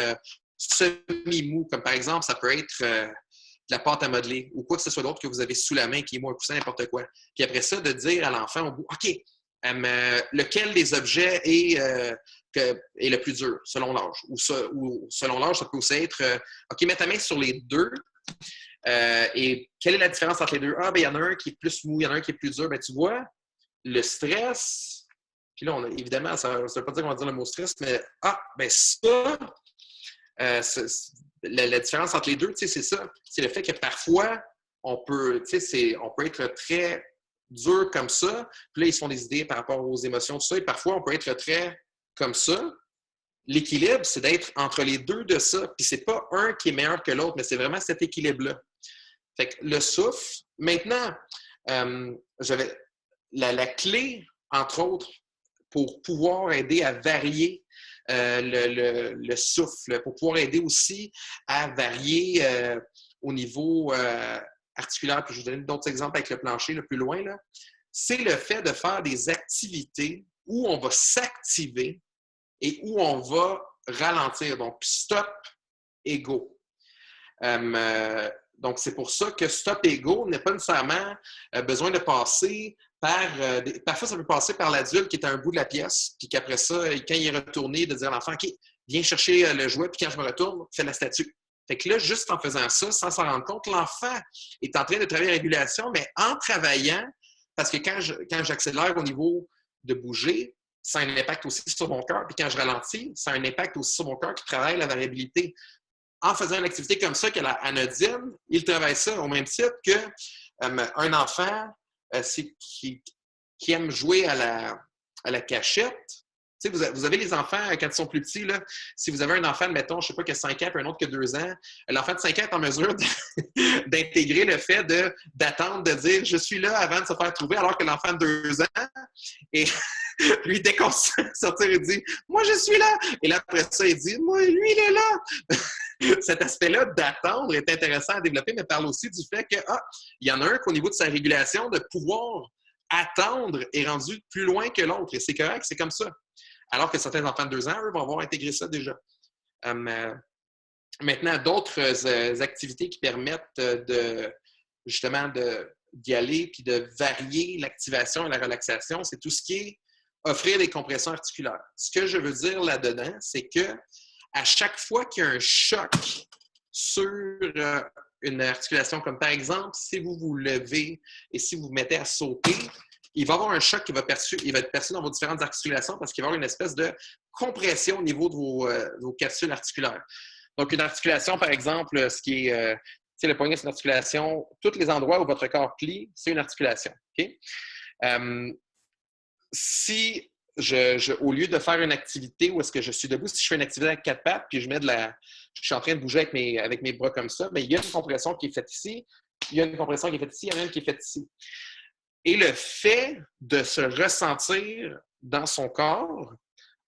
semi-mou, comme par exemple, ça peut être de la pâte à modeler ou quoi que ce soit d'autre que vous avez sous la main, qui est mou, un coussin, n'importe quoi. Puis après ça, de dire à l'enfant au bout, OK, lequel des objets est le plus dur, selon l'âge. Ou selon l'âge, ça peut aussi être, OK, mets ta main sur les deux. Et quelle est la différence entre les deux? Ah, bien, il y en a un qui est plus mou, il y en a un qui est plus dur. Bien, tu vois, le stress... Puis là, évidemment, ça ne veut pas dire qu'on va dire le mot stress, mais bien ça, la différence entre les deux, c'est ça. C'est le fait que parfois, on peut être très dur comme ça. Puis là, ils se font des idées par rapport aux émotions, tout ça. Et parfois, on peut être très comme ça. L'équilibre, c'est d'être entre les deux de ça. Puis c'est pas un qui est meilleur que l'autre, mais c'est vraiment cet équilibre-là. Fait que le souffle. Maintenant, j'avais la clé, entre autres, pour pouvoir aider à varier le souffle, pour pouvoir aider aussi à varier au niveau articulaire. Puis je vous donne d'autres exemples avec le plancher, le plus loin, là. C'est le fait de faire des activités où on va s'activer et où on va ralentir. Donc, stop et go. Donc, c'est pour ça que stop et go n'est pas nécessairement besoin de passer parfois, ça peut passer par l'adulte qui est à un bout de la pièce, puis qu'après ça, quand il est retourné, de dire à l'enfant, OK, viens chercher le jouet, puis quand je me retourne, fais la statue. Fait que là, juste en faisant ça, sans s'en rendre compte, l'enfant est en train de travailler la régulation, mais en travaillant, parce que quand j'accélère au niveau de bouger, ça a un impact aussi sur mon cœur. Puis quand je ralentis, ça a un impact aussi sur mon cœur qui travaille la variabilité. En faisant une activité comme ça, qu'elle est anodine, il travaille ça au même titre qu'un enfant qui aime jouer à la cachette. Tu sais, vous avez les enfants, quand ils sont plus petits, là, si vous avez un enfant, mettons, je ne sais pas, qui a 5 ans et un autre qui a 2 ans, l'enfant de 5 ans est en mesure d'intégrer le fait d'attendre, de dire « je suis là » avant de se faire trouver, alors que l'enfant de 2 ans, et lui, dès qu'on se sortir, il dit « moi, je suis là ». Et là, après ça, il dit « moi, lui, il est là ». Cet aspect-là d'attendre est intéressant à développer, mais parle aussi du fait que, il y en a un qu'au niveau de sa régulation, de pouvoir attendre est rendu plus loin que l'autre. Et c'est correct, c'est comme ça. Alors que certains enfants de 2 ans, eux, vont avoir intégré ça déjà. Maintenant, d'autres activités qui permettent justement d'y aller puis de varier l'activation et la relaxation, c'est tout ce qui est offrir des compressions articulaires. Ce que je veux dire là-dedans, c'est que à chaque fois qu'il y a un choc sur une articulation, comme par exemple, si vous vous levez et si vous vous mettez à sauter, il va y avoir un choc qui va être perçu dans vos différentes articulations parce qu'il va y avoir une espèce de compression au niveau de vos capsules articulaires. Donc, une articulation, par exemple, ce qui est, le poignet, c'est une articulation. Tous les endroits où votre corps plie, c'est une articulation. Okay? Si au lieu de faire une activité où est-ce que je suis debout, si je fais une activité avec 4 pattes, puis je suis en train de bouger avec mes bras comme ça, bien, il y a une compression qui est faite ici, il y a une compression qui est faite ici, il y en a une qui est faite ici. Et le fait de se ressentir dans son corps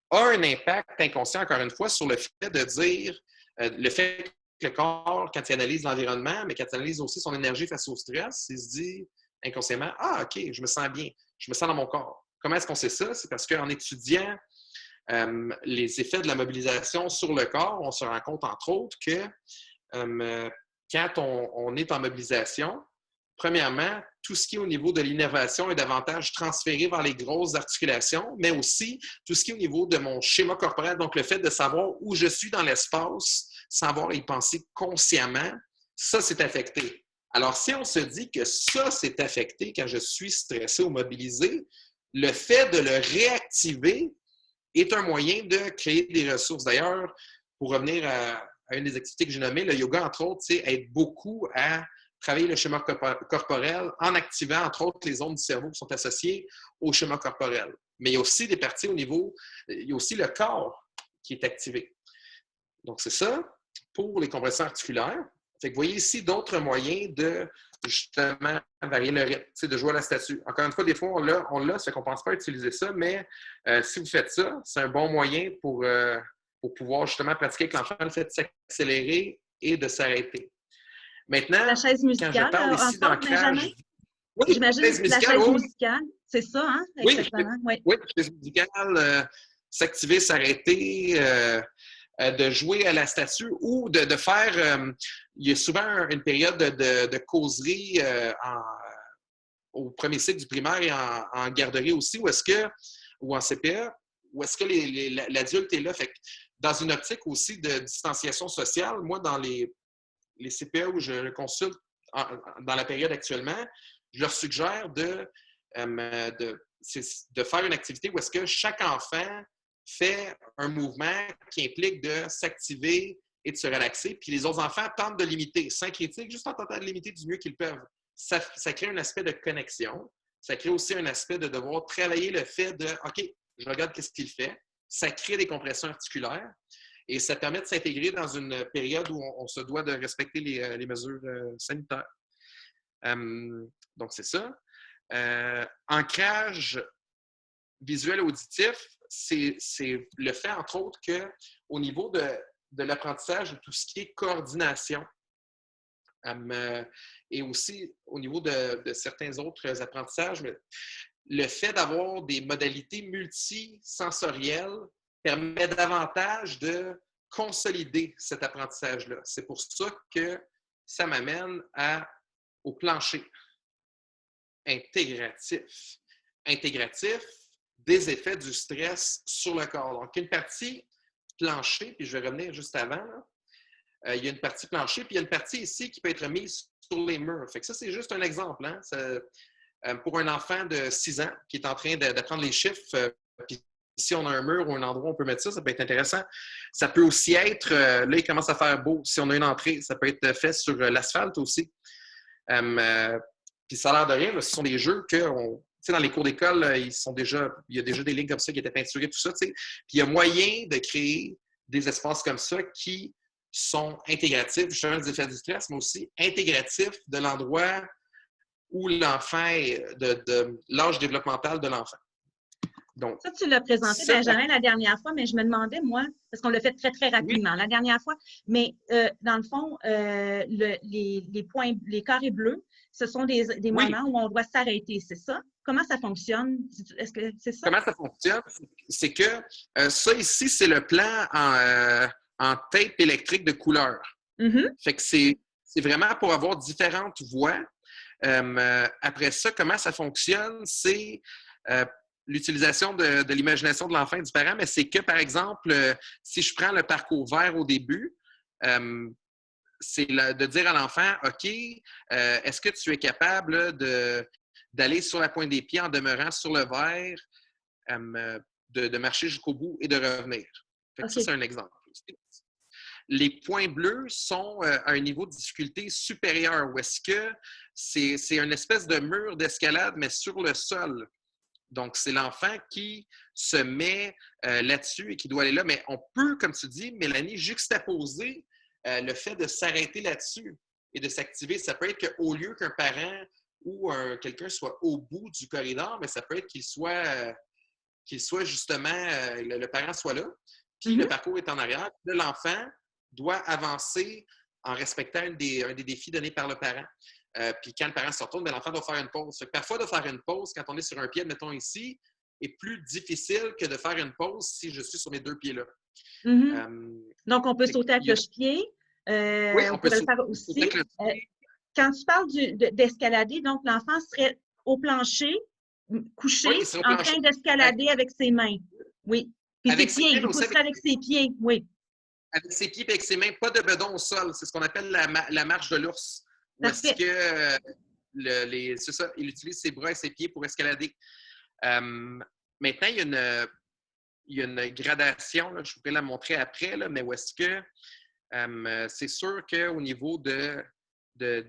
a un impact inconscient, encore une fois, sur le fait de dire, le fait que le corps, quand il analyse l'environnement, mais quand il analyse aussi son énergie face au stress, il se dit inconsciemment, « ah, OK, je me sens bien, je me sens dans mon corps ». Comment est-ce qu'on sait ça? C'est parce qu'en étudiant les effets de la mobilisation sur le corps, on se rend compte, entre autres, que quand on est en mobilisation, premièrement, tout ce qui est au niveau de l'innervation est davantage transféré vers les grosses articulations, mais aussi tout ce qui est au niveau de mon schéma corporel, donc le fait de savoir où je suis dans l'espace, savoir y penser consciemment, ça, c'est affecté. Alors, si on se dit que ça, c'est affecté quand je suis stressé ou mobilisé, le fait de le réactiver est un moyen de créer des ressources. D'ailleurs, pour revenir à une des activités que j'ai nommées, le yoga, entre autres, aide beaucoup à travailler le schéma corporel en activant, entre autres, les zones du cerveau qui sont associées au schéma corporel. Mais il y a aussi des parties au niveau, il y a aussi le corps qui est activé. Donc, c'est ça pour les compressions articulaires. Fait que vous voyez ici d'autres moyens de justement varier le rythme, de jouer à la statue. Encore une fois, des fois, on l'a, ça fait qu'on ne pense pas utiliser ça, mais si vous faites ça, c'est un bon moyen pour pouvoir justement pratiquer avec l'enfant le fait de s'accélérer et de s'arrêter. Maintenant, la chaise musicale, quand je parle ici d'ancrage... Oui, j'imagine que la chaise musicale, c'est ça, hein? Exactement. Oui, la chaise musicale, s'activer, s'arrêter, de jouer à la statue ou de faire... il y a souvent une période de causerie au premier cycle du primaire et en garderie aussi, ou en CPE, où est-ce que l'adulte est là. Fait que dans une optique aussi de distanciation sociale, moi, dans les CPE où je consulte dans la période actuellement, je leur suggère de faire une activité où est-ce que chaque enfant fait un mouvement qui implique de s'activer et de se relaxer, puis les autres enfants tentent de l'imiter, sans critique, juste en tentant de l'imiter du mieux qu'ils peuvent. Ça crée un aspect de connexion. Ça crée aussi un aspect de devoir travailler le fait de « OK, je regarde qu'est-ce qu'il fait ». Ça crée des compressions articulaires et ça permet de s'intégrer dans une période où on se doit de respecter les mesures sanitaires. Donc, c'est ça. Ancrage visuel auditif, c'est le fait, entre autres, qu'au niveau de l'apprentissage de tout ce qui est coordination et aussi au niveau de certains autres apprentissages, le fait d'avoir des modalités multisensorielles permet davantage de consolider cet apprentissage-là. C'est pour ça que ça m'amène au plancher intégratif. Intégratif, des effets du stress sur le corps. Donc, une partie plancher, puis je vais revenir juste avant, là, il y a une partie plancher, puis il y a une partie ici qui peut être mise sur les murs. Fait que ça, c'est juste un exemple. Hein? Pour un enfant de 6 ans qui est en train d'apprendre les chiffres, puis si on a un mur ou un endroit où on peut mettre ça, ça peut être intéressant. Ça peut aussi être, là, il commence à faire beau. Si on a une entrée, ça peut être fait sur l'asphalte aussi. Puis ça a l'air de rien, là, ce sont des jeux que, dans les cours d'école, il y a déjà des lignes comme ça qui étaient peinturées, tout ça. T'sais. Puis il y a moyen de créer des espaces comme ça qui sont intégratifs, justement, des effets du stress, mais aussi intégratifs de l'endroit où l'enfant est, de l'âge développemental de l'enfant. Donc, ça, tu l'as présenté, Benjamin, la dernière fois, mais je me demandais, moi, parce qu'on l'a fait très, très rapidement la dernière fois, mais dans le fond, les carrés bleus, ce sont des moments où on doit s'arrêter, c'est ça? Comment ça fonctionne? Est-ce que c'est ça? Comment ça fonctionne? C'est que ça ici, c'est le plan en tape électrique de couleur. Fait que c'est vraiment pour avoir différentes voies. Après ça, comment ça fonctionne? C'est l'utilisation de l'imagination de l'enfant et du parent, mais c'est que, par exemple, si je prends le parcours vert au début, c'est de dire à l'enfant, OK, est-ce que tu es capable d'aller sur la pointe des pieds en demeurant sur le vert, de marcher jusqu'au bout et de revenir? Fait que ça, c'est un exemple. Les points bleus sont à un niveau de difficulté supérieur, où est-ce que c'est une espèce de mur d'escalade, mais sur le sol. Donc, c'est l'enfant qui se met là-dessus et qui doit aller là. Mais on peut, comme tu dis, Mélanie, juxtaposer le fait de s'arrêter là-dessus et de s'activer. Ça peut être qu'au lieu qu'un parent ou quelqu'un soit au bout du corridor, mais ça peut être qu'il soit justement, le parent soit là, puis le parcours est en arrière. Là, l'enfant doit avancer en respectant un des défis donnés par le parent. Puis quand le parent se retourne, l'enfant doit faire une pause. Fait que parfois, de faire une pause quand on est sur un pied, mettons ici, est plus difficile que de faire une pause si je suis sur mes 2 pieds-là. Donc, on peut sauter à cloche-pied. Oui, on peut le faire aussi. Quand tu parles d'escalader, donc l'enfant serait au plancher, couché, en train d'escalader avec ses mains. Oui. Puis ses pieds, il pousserait avec ses pieds, oui. Avec ses pieds et avec ses mains, pas de bedon au sol. C'est ce qu'on appelle la marche de l'ours. Parce que c'est ça, il utilise ses bras et ses pieds pour escalader. Maintenant, il y a une gradation, là, je pourrais la montrer après, là, mais où est-ce que c'est sûr qu'au niveau de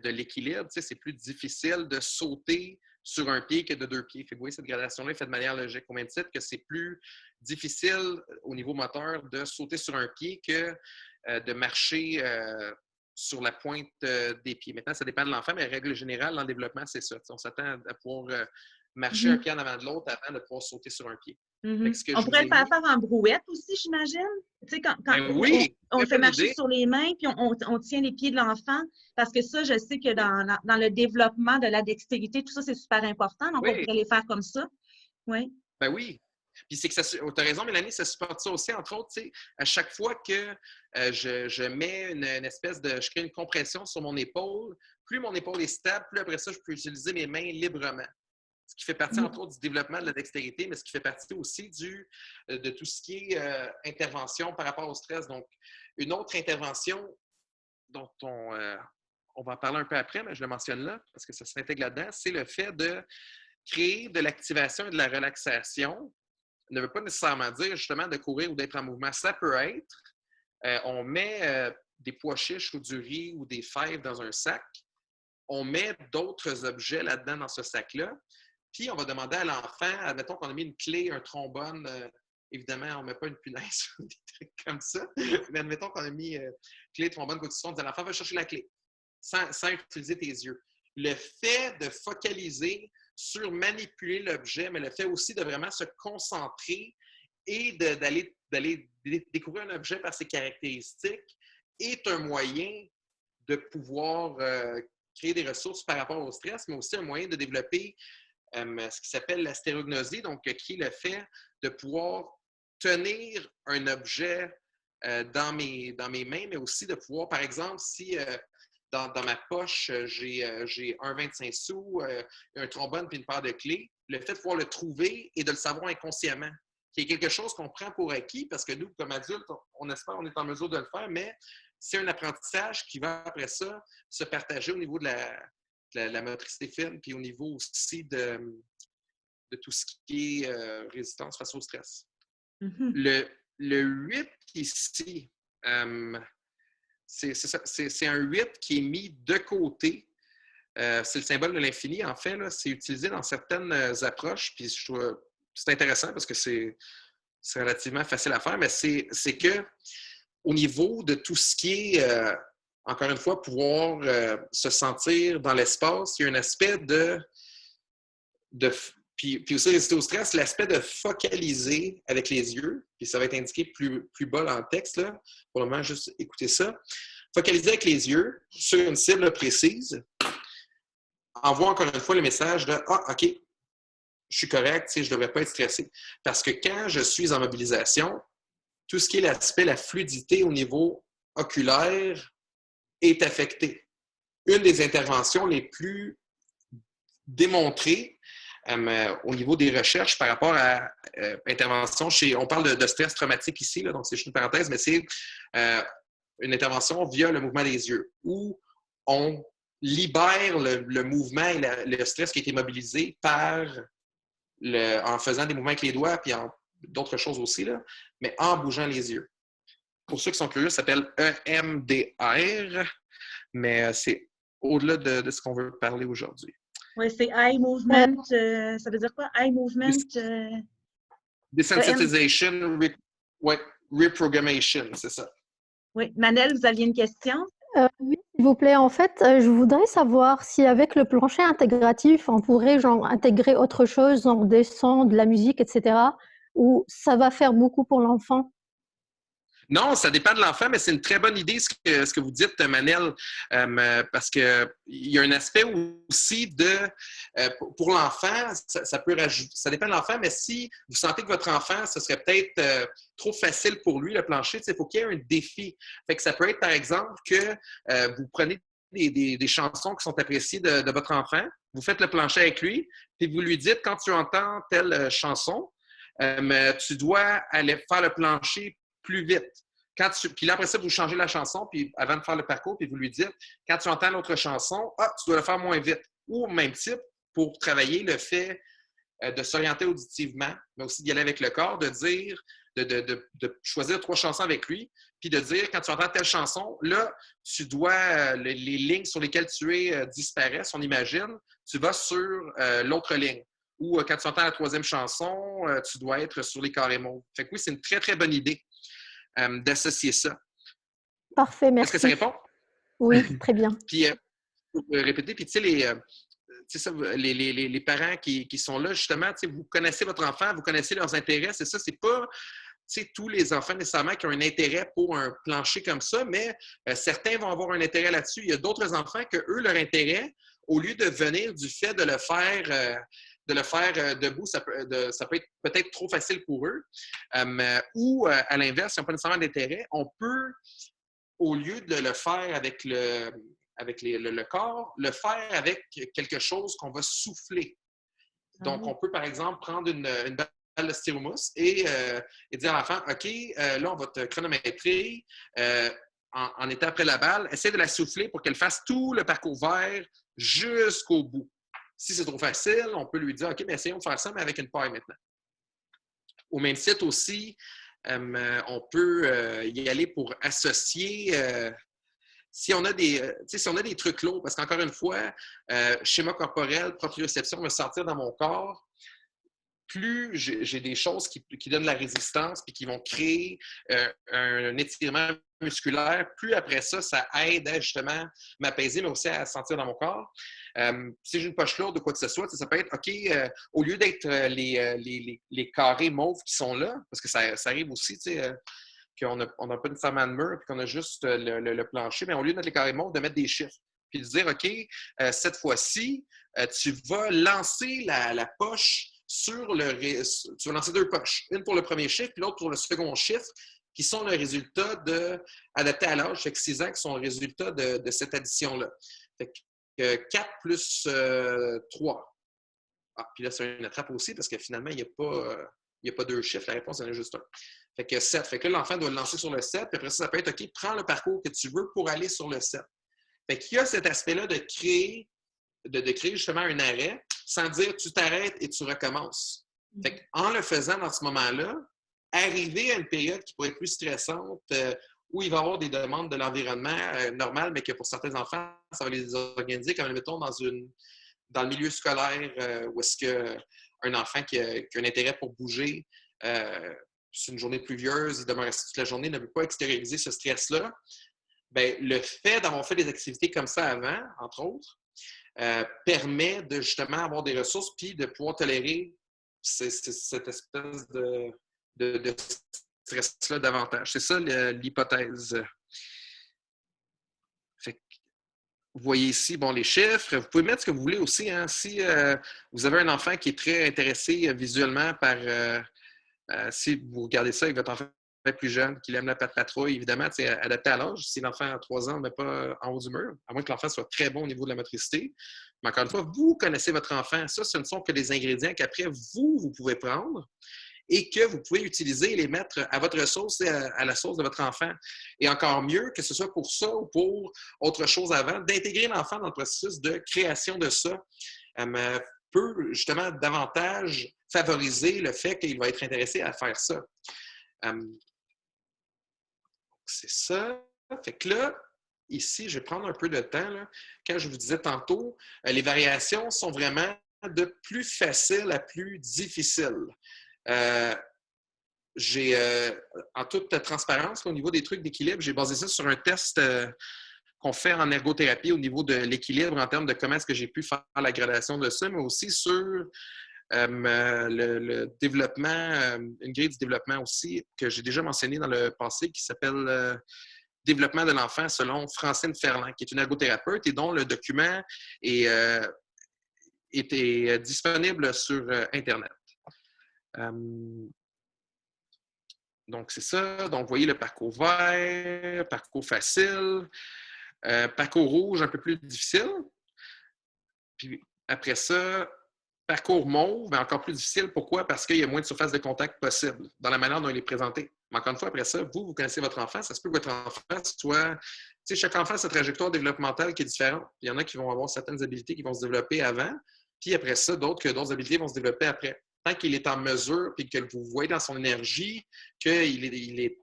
l'équilibre, c'est plus difficile de sauter sur un pied que de 2 pieds. Fait que, oui, cette gradation-là est faite de manière logique. Au même titre que c'est plus difficile au niveau moteur de sauter sur un pied que de marcher sur la pointe des pieds. Maintenant, ça dépend de l'enfant, mais la règle générale, dans le développement, c'est ça. On s'attend à pouvoir marcher un pied en avant de l'autre avant de pouvoir sauter sur un pied. On pourrait le faire en brouette aussi, j'imagine. Tu sais, quand oui, on fait marcher sur les mains, puis on tient les pieds de l'enfant, parce que ça, je sais que dans le développement de la dextérité, tout ça, c'est super important. Donc, on pourrait les faire comme ça. Oui. Ben oui. Puis c'est que ça, tu as raison, Mélanie, ça supporte ça aussi, entre autres, tu sais, à chaque fois que je mets une espèce de... Je crée une compression sur mon épaule, plus mon épaule est stable, plus après ça, je peux utiliser mes mains librement. Ce qui fait partie, entre autres, du développement de la dextérité, mais ce qui fait partie aussi de tout ce qui est intervention par rapport au stress. Donc, une autre intervention dont on va en parler un peu après, mais je le mentionne là, parce que ça s'intègre là-dedans, c'est le fait de créer de l'activation et de la relaxation. Ça ne veut pas nécessairement dire, justement, de courir ou d'être en mouvement. Ça peut être, on met des pois chiches ou du riz ou des fèves dans un sac. On met d'autres objets là-dedans dans ce sac-là. Puis, on va demander à l'enfant, admettons qu'on a mis une clé, un trombone. Évidemment, on ne met pas une punaise ou des trucs comme ça. Mais admettons qu'on a mis clé, trombone, côté son, on dit à l'enfant, va chercher la clé, sans utiliser tes yeux. Le fait de focaliser sur manipuler l'objet, mais le fait aussi de vraiment se concentrer et d'aller découvrir un objet par ses caractéristiques est un moyen de pouvoir créer des ressources par rapport au stress, mais aussi un moyen de développer ce qui s'appelle l'astérognosie, donc qui est le fait de pouvoir tenir un objet dans mes mains, mais aussi de pouvoir, par exemple, si dans ma poche, j'ai un 25 sous, un trombone puis une paire de clés, le fait de pouvoir le trouver et de le savoir inconsciemment, qui est quelque chose qu'on prend pour acquis parce que nous, comme adultes, on espère qu'on est en mesure de le faire, mais c'est un apprentissage qui va, après ça, se partager au niveau de la motricité fine, puis au niveau aussi de tout ce qui est résistance face au stress. Mm-hmm. Le 8 ici, c'est un 8 qui est mis de côté. C'est le symbole de l'infini, en fait. Là, c'est utilisé dans certaines approches, puis je trouve c'est intéressant parce que c'est relativement facile à faire, mais c'est que au niveau de tout ce qui est, encore une fois, pouvoir se sentir dans l'espace, il y a un aspect puis aussi résister au stress, l'aspect de focaliser avec les yeux, puis ça va être indiqué plus bas dans le texte, là. Pour le moment, juste écouter ça. Focaliser avec les yeux sur une cible précise envoie encore une fois le message de « Ah, OK, je suis correct, je ne devrais pas être stressé. » Parce que quand je suis en mobilisation, tout ce qui est l'aspect, la fluidité au niveau oculaire est affecté. Une des interventions les plus démontrées au niveau des recherches par rapport à intervention on parle de stress traumatique ici, là, donc c'est juste une parenthèse, mais c'est une intervention via le mouvement des yeux, où on libère le mouvement et le stress qui a été mobilisé en faisant des mouvements avec les doigts, puis d'autres choses aussi, là, mais en bougeant les yeux. Pour ceux qui sont curieux, ça s'appelle EMDR, mais c'est au-delà de ce qu'on veut parler aujourd'hui. Oui, c'est eye movement. Ça veut dire quoi? Eye movement. Desensitization, reprogrammation, c'est ça. Oui. Manel, vous aviez une question? Oui, s'il vous plaît. En fait, je voudrais savoir si avec le plancher intégratif, on pourrait genre, intégrer autre chose, genre des sons, de la musique, etc. Ou ça va faire beaucoup pour l'enfant? Non, ça dépend de l'enfant, mais c'est une très bonne idée ce que vous dites, Manel, parce qu'il y a un aspect aussi pour l'enfant, ça dépend de l'enfant, mais si vous sentez que votre enfant, ce serait peut-être trop facile pour lui, le plancher, il faut qu'il y ait un défi. Fait que ça peut être, par exemple, que vous prenez des chansons qui sont appréciées de votre enfant, vous faites le plancher avec lui, puis vous lui dites, quand tu entends telle chanson, tu dois aller faire le plancher plus vite. Puis là, après ça, vous changez la chanson, puis avant de faire le parcours, puis vous lui dites, quand tu entends l'autre chanson, tu dois le faire moins vite. Ou même type, pour travailler le fait de s'orienter auditivement, mais aussi d'y aller avec le corps, de dire, de choisir 3 chansons avec lui, puis de dire, quand tu entends telle chanson, là, tu dois, les lignes sur lesquelles tu es disparaissent, on imagine, tu vas sur l'autre ligne. Ou quand tu entends la 3e chanson, tu dois être sur les carrés mauves. Fait que oui, c'est une très, très bonne idée d'associer ça. Parfait, merci. Est-ce que ça répond? Oui, très bien. Puis, pour répéter, puis tu sais, les parents qui sont là, justement, vous connaissez votre enfant, vous connaissez leurs intérêts, c'est ça, c'est pas tous les enfants nécessairement qui ont un intérêt pour un plancher comme ça, mais certains vont avoir un intérêt là-dessus. Il y a d'autres enfants que eux, leur intérêt, au lieu de venir du fait de le faire debout, ça peut être peut-être trop facile pour eux. Ou, à l'inverse, s'ils n'ont pas nécessairement d'intérêt, on peut, au lieu de le faire avec le corps, le faire avec quelque chose qu'on va souffler. Donc, on peut, par exemple, prendre une balle de styromousse et dire à l'enfant, OK, là, on va te chronométrer en étant après la balle. Essaie de la souffler pour qu'elle fasse tout le parcours vert jusqu'au bout. Si c'est trop facile, on peut lui dire, OK, mais essayons de faire ça, mais avec une paille maintenant. Au même titre aussi, on peut y aller pour associer, si on a des trucs lourds, parce qu'encore une fois, schéma corporel, proprioception, me sentir dans mon corps, plus j'ai des choses qui donnent de la résistance puis qui vont créer un étirement musculaire, plus après ça, ça aide à justement m'apaiser, mais aussi à sentir dans mon corps. Si j'ai une poche lourde ou quoi que ce soit, ça peut être, OK, au lieu d'être les carrés mauves qui sont là, parce que ça arrive aussi, qu'on n'a pas nécessairement de mur et qu'on a juste le plancher, mais au lieu de mettre les carrés mauves, de mettre des chiffres. Puis de dire, OK, cette fois-ci, tu vas lancer la poche tu vas lancer 2 poches. Une pour le premier chiffre, puis l'autre pour le second chiffre, qui sont le résultat adapté à l'âge, fait que 6 ans, qui sont le résultat de cette addition-là. Fait que 4 plus 3. Puis là, c'est une attrape aussi, parce que finalement, il n'y a pas 2 chiffres, la réponse, il y en a juste un. Fait que 7. Fait que là, l'enfant doit le lancer sur le 7, puis après ça peut être OK, prends le parcours que tu veux pour aller sur le 7. Fait qu'il y a cet aspect-là de créer justement un arrêt sans dire tu t'arrêtes et tu recommences. Fait qu'en le faisant dans ce moment-là, arriver à une période qui pourrait être plus stressante, où il va y avoir des demandes de l'environnement normal, mais que pour certains enfants, ça va les organiser, comme mettons dans le milieu scolaire, où est-ce qu'un enfant qui a un intérêt pour bouger, c'est une journée pluvieuse, il demeure assis toute la journée, ne veut pas extérioriser ce stress-là, bien, le fait d'avoir fait des activités comme ça avant, entre autres, permet de justement avoir des ressources puis de pouvoir tolérer cette espèce de stress-là davantage. C'est ça l'hypothèse. Fait que, vous voyez ici, bon, les chiffres. Vous pouvez mettre ce que vous voulez aussi. Hein. Si vous avez un enfant qui est très intéressé visuellement par... si vous regardez ça avec votre enfant plus jeune, qu'il aime la patrouille, évidemment, c'est adapté à l'âge. Si l'enfant a 3 ans, mais pas en haut du mur, à moins que l'enfant soit très bon au niveau de la motricité. Mais encore une fois, vous connaissez votre enfant. Ça, ce ne sont que des ingrédients qu'après, vous pouvez prendre et que vous pouvez utiliser et les mettre à votre sauce et à la sauce de votre enfant. Et encore mieux, que ce soit pour ça ou pour autre chose avant, d'intégrer l'enfant dans le processus de création de ça peut justement davantage favoriser le fait qu'il va être intéressé à faire ça. C'est ça. Fait que là, ici, je vais prendre un peu de temps. Là. Quand je vous disais tantôt, les variations sont vraiment de plus facile à plus difficile. J'ai, en toute transparence, au niveau des trucs d'équilibre, j'ai basé ça sur un test qu'on fait en ergothérapie au niveau de l'équilibre en termes de comment est-ce que j'ai pu faire la gradation de ça, mais aussi sur le développement, une grille du développement aussi, que j'ai déjà mentionné dans le passé, qui s'appelle Développement de l'enfant selon Francine Ferland, qui est une ergothérapeute et dont le document était disponible sur Internet. Donc, c'est ça. Donc, vous voyez le parcours vert, parcours facile, parcours rouge un peu plus difficile. Puis après ça, parcours mauve, mais encore plus difficile. Pourquoi? Parce qu'il y a moins de surface de contact possible dans la manière dont il est présenté. Mais encore une fois, après ça, vous connaissez votre enfant. Ça se peut que votre enfant soit... Tu sais, chaque enfant a sa trajectoire développementale qui est différente. Il y en a qui vont avoir certaines habiletés qui vont se développer avant, puis après ça, d'autres habiletés vont se développer après. Tant qu'il est en mesure, puis que vous voyez dans son énergie qu'il est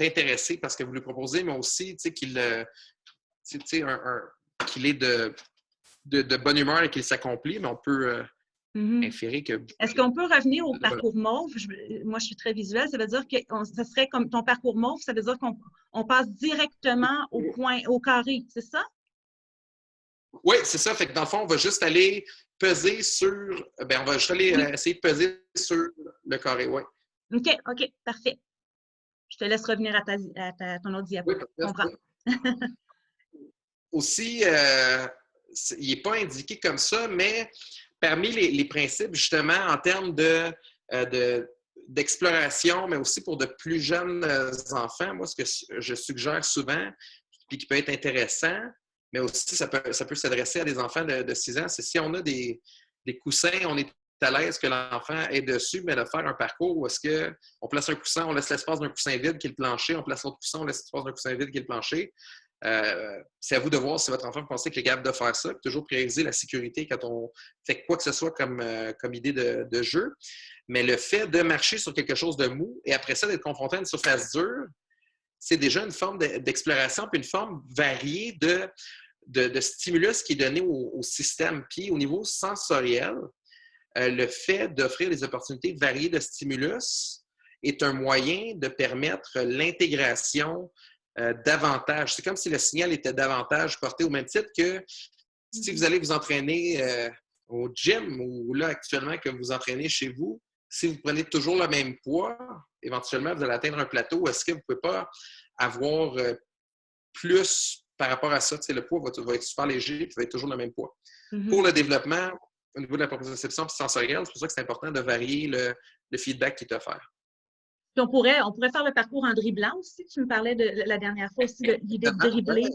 intéressé par ce que vous lui proposez, mais aussi qu'il est de bonne humeur et qu'il s'accomplit, mais on peut inférer que... Est-ce qu'on peut revenir au parcours mauve? Moi, je suis très visuelle. Ça veut dire que ça serait comme ton parcours mauve, ça veut dire qu'on passe directement au point, au carré, c'est ça? Oui, c'est ça. Fait que dans le fond, on va juste aller peser sur... on va juste aller essayer de peser sur le carré, oui. OK, parfait. Je te laisse revenir à ton autre diapo. Oui, je comprends. Aussi, il n'est pas indiqué comme ça, mais parmi les principes, justement, en termes d'exploration, mais aussi pour de plus jeunes enfants, moi, ce que je suggère souvent, puis qui peut être intéressant, mais aussi ça peut s'adresser à des enfants de 6 ans, c'est si on a des coussins, on est à l'aise que l'enfant est dessus, mais de faire un parcours où est-ce qu'on place un coussin, on laisse l'espace d'un coussin vide qui est le plancher, on place l'autre coussin, on laisse l'espace d'un coussin vide qui est le plancher. C'est à vous de voir si votre enfant pensez qu'il est capable de faire ça, puis toujours prioriser la sécurité quand on fait quoi que ce soit comme idée de jeu. Mais le fait de marcher sur quelque chose de mou et après ça d'être confronté à une surface dure, c'est déjà une forme d'exploration puis une forme variée de stimulus qui est donné au système. Puis au niveau sensoriel, le fait d'offrir des opportunités variées de stimulus est un moyen de permettre l'intégration davantage. C'est comme si le signal était davantage porté au même titre que si vous allez vous entraîner au gym ou là actuellement que vous entraînez chez vous, si vous prenez toujours le même poids, éventuellement vous allez atteindre un plateau. Est-ce que vous ne pouvez pas avoir plus par rapport à ça? Le poids va être super léger et va être toujours le même poids. Mm-hmm. Pour le développement, au niveau de la proprioception sensorielle, c'est pour ça que c'est important de varier le feedback qui est offert. Puis on pourrait faire le parcours en dribblant aussi. Tu me parlais de la dernière fois aussi de l'idée de dribbler.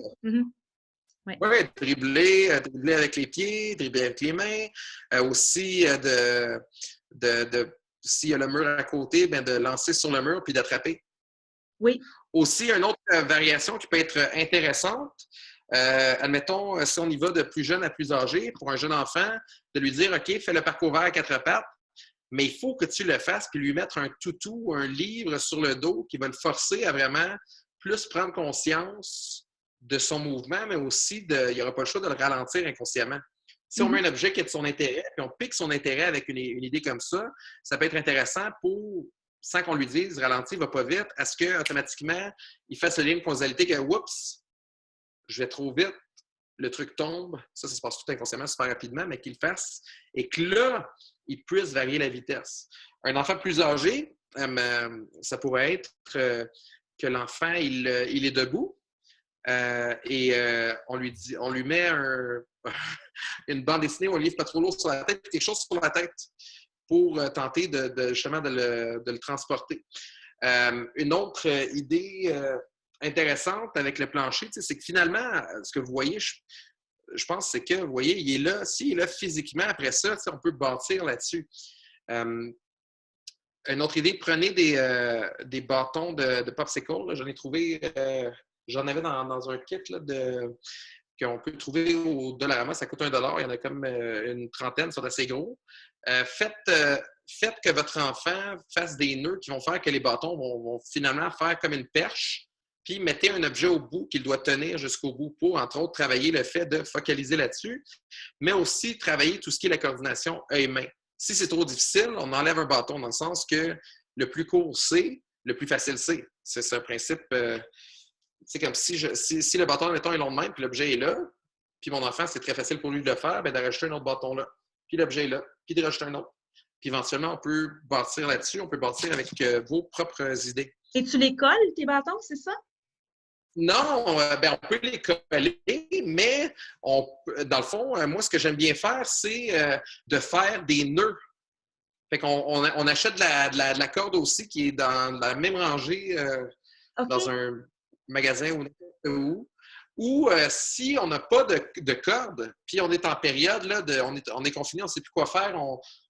Oui, dribbler avec les pieds, dribbler avec les mains. Aussi de s'il y a le mur à côté, bien, de lancer sur le mur puis d'attraper. Oui. Aussi, une autre variation qui peut être intéressante, admettons, si on y va de plus jeune à plus âgé, pour un jeune enfant, de lui dire, OK, fais le parcours vert à 4 pattes, mais il faut que tu le fasses, puis lui mettre un toutou, un livre sur le dos qui va le forcer à vraiment plus prendre conscience de son mouvement, mais aussi, il n'y aura pas le choix de le ralentir inconsciemment. Si on met un objet qui est de son intérêt, puis on pique son intérêt avec une idée comme ça peut être intéressant pour, sans qu'on lui dise « ralentis, va pas vite », à ce qu'automatiquement, il fasse le lien de causalité que « oups, je vais trop vite ». Le truc tombe, ça se passe tout inconsciemment, super rapidement, mais qu'il le fasse et que là, il puisse varier la vitesse. Un enfant plus âgé, ça pourrait être que l'enfant, il est debout et on lui met une bande dessinée ou un livre pas trop lourd sur la tête, quelque chose sur la tête pour tenter justement de le transporter. Une autre idée intéressante avec le plancher, c'est que finalement, ce que vous voyez, je pense, c'est que, vous voyez, il est là. S'il est là physiquement, après ça, on peut bâtir là-dessus. Une autre idée, prenez des bâtons de popsicle. J'en ai trouvé, j'en avais dans un kit là, qu'on peut trouver au Dollarama. Ça coûte $1. Il y en a comme une trentaine, sont assez gros. Faites que votre enfant fasse des nœuds qui vont faire que les bâtons vont finalement faire comme une perche. Puis mettez un objet au bout qu'il doit tenir jusqu'au bout pour, entre autres, travailler le fait de focaliser là-dessus, mais aussi travailler tout ce qui est la coordination œil-main. Si c'est trop difficile, on enlève un bâton dans le sens que le plus court c'est, le plus facile c'est. C'est un principe, c'est comme si le bâton, mettons, est long de même, puis l'objet est là, puis mon enfant, c'est très facile pour lui de le faire, bien, de rajouter un autre bâton là, puis l'objet est là, puis de rajouter un autre. Puis éventuellement, on peut bâtir là-dessus, on peut bâtir avec vos propres idées. Et tu les colles, tes bâtons, c'est ça? Non, on peut les coller, mais dans le fond, moi, ce que j'aime bien faire, c'est de faire des nœuds. Fait qu'on achète de la corde aussi qui est dans la même rangée dans un magasin ou n'importe où. Ou si on n'a pas de corde, puis on est en période, là, on est confiné, on ne sait plus quoi faire,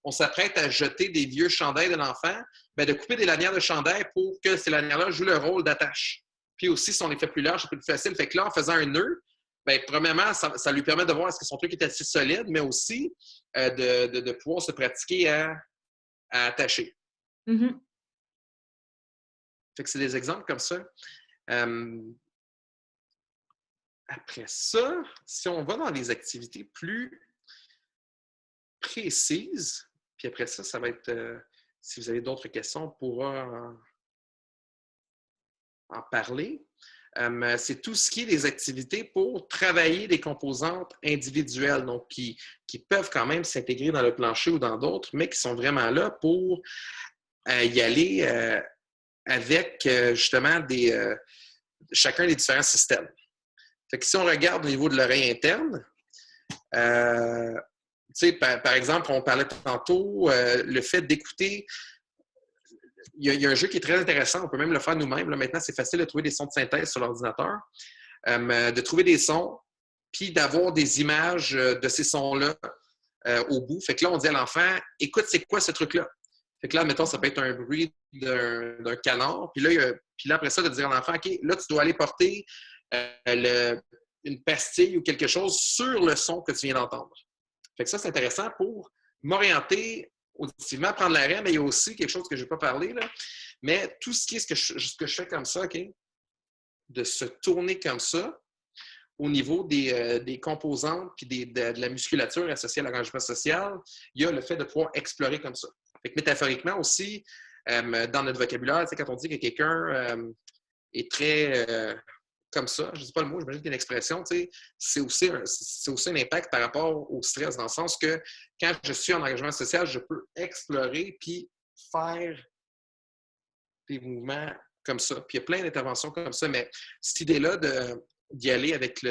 on s'apprête à jeter des vieux chandails de l'enfant, bien, de couper des lanières de chandail pour que ces lanières-là jouent le rôle d'attache. Puis aussi, si on les fait plus larges, c'est plus facile. Fait que là, en faisant un nœud, bien, premièrement, ça lui permet de voir est-ce que son truc est assez solide, mais aussi de pouvoir se pratiquer à attacher. Mm-hmm. Fait que c'est des exemples comme ça. Après ça, si on va dans des activités plus précises, puis après ça, ça va être, si vous avez d'autres questions, on pourra en parler. C'est tout ce qui est des activités pour travailler des composantes individuelles, donc qui peuvent quand même s'intégrer dans le plancher ou dans d'autres, mais qui sont vraiment là pour y aller avec justement chacun des différents systèmes. Fait que si on regarde au niveau de l'oreille interne, par exemple, on parlait tantôt, le fait d'écouter. Il y a un jeu qui est très intéressant, on peut même le faire nous-mêmes. Là, maintenant, c'est facile de trouver des sons de synthèse sur l'ordinateur, de trouver des sons, puis d'avoir des images de ces sons-là au bout. Fait que là, on dit à l'enfant, écoute, c'est quoi ce truc-là? Fait que là, admettons, ça peut être un bruit d'un canard. Puis là, après ça, de dire à l'enfant, OK, là, tu dois aller porter une pastille ou quelque chose sur le son que tu viens d'entendre. Fait que ça, c'est intéressant pour m'orienter auditivement, prendre l'arrêt, mais il y a aussi quelque chose que je n'ai pas parlé, là. Mais tout ce qui est ce que je fais comme ça, OK, de se tourner comme ça, au niveau des composantes puis de la musculature associée à l'arrangement social, il y a le fait de pouvoir explorer comme ça. Fait que métaphoriquement aussi, dans notre vocabulaire, quand on dit que quelqu'un est très comme ça, je ne dis pas le mot, j'imagine qu'il y a une expression, c'est aussi un impact par rapport au stress, dans le sens que quand je suis en engagement social, je peux explorer puis faire des mouvements comme ça. Puis il y a plein d'interventions comme ça, mais cette idée-là d'y aller avec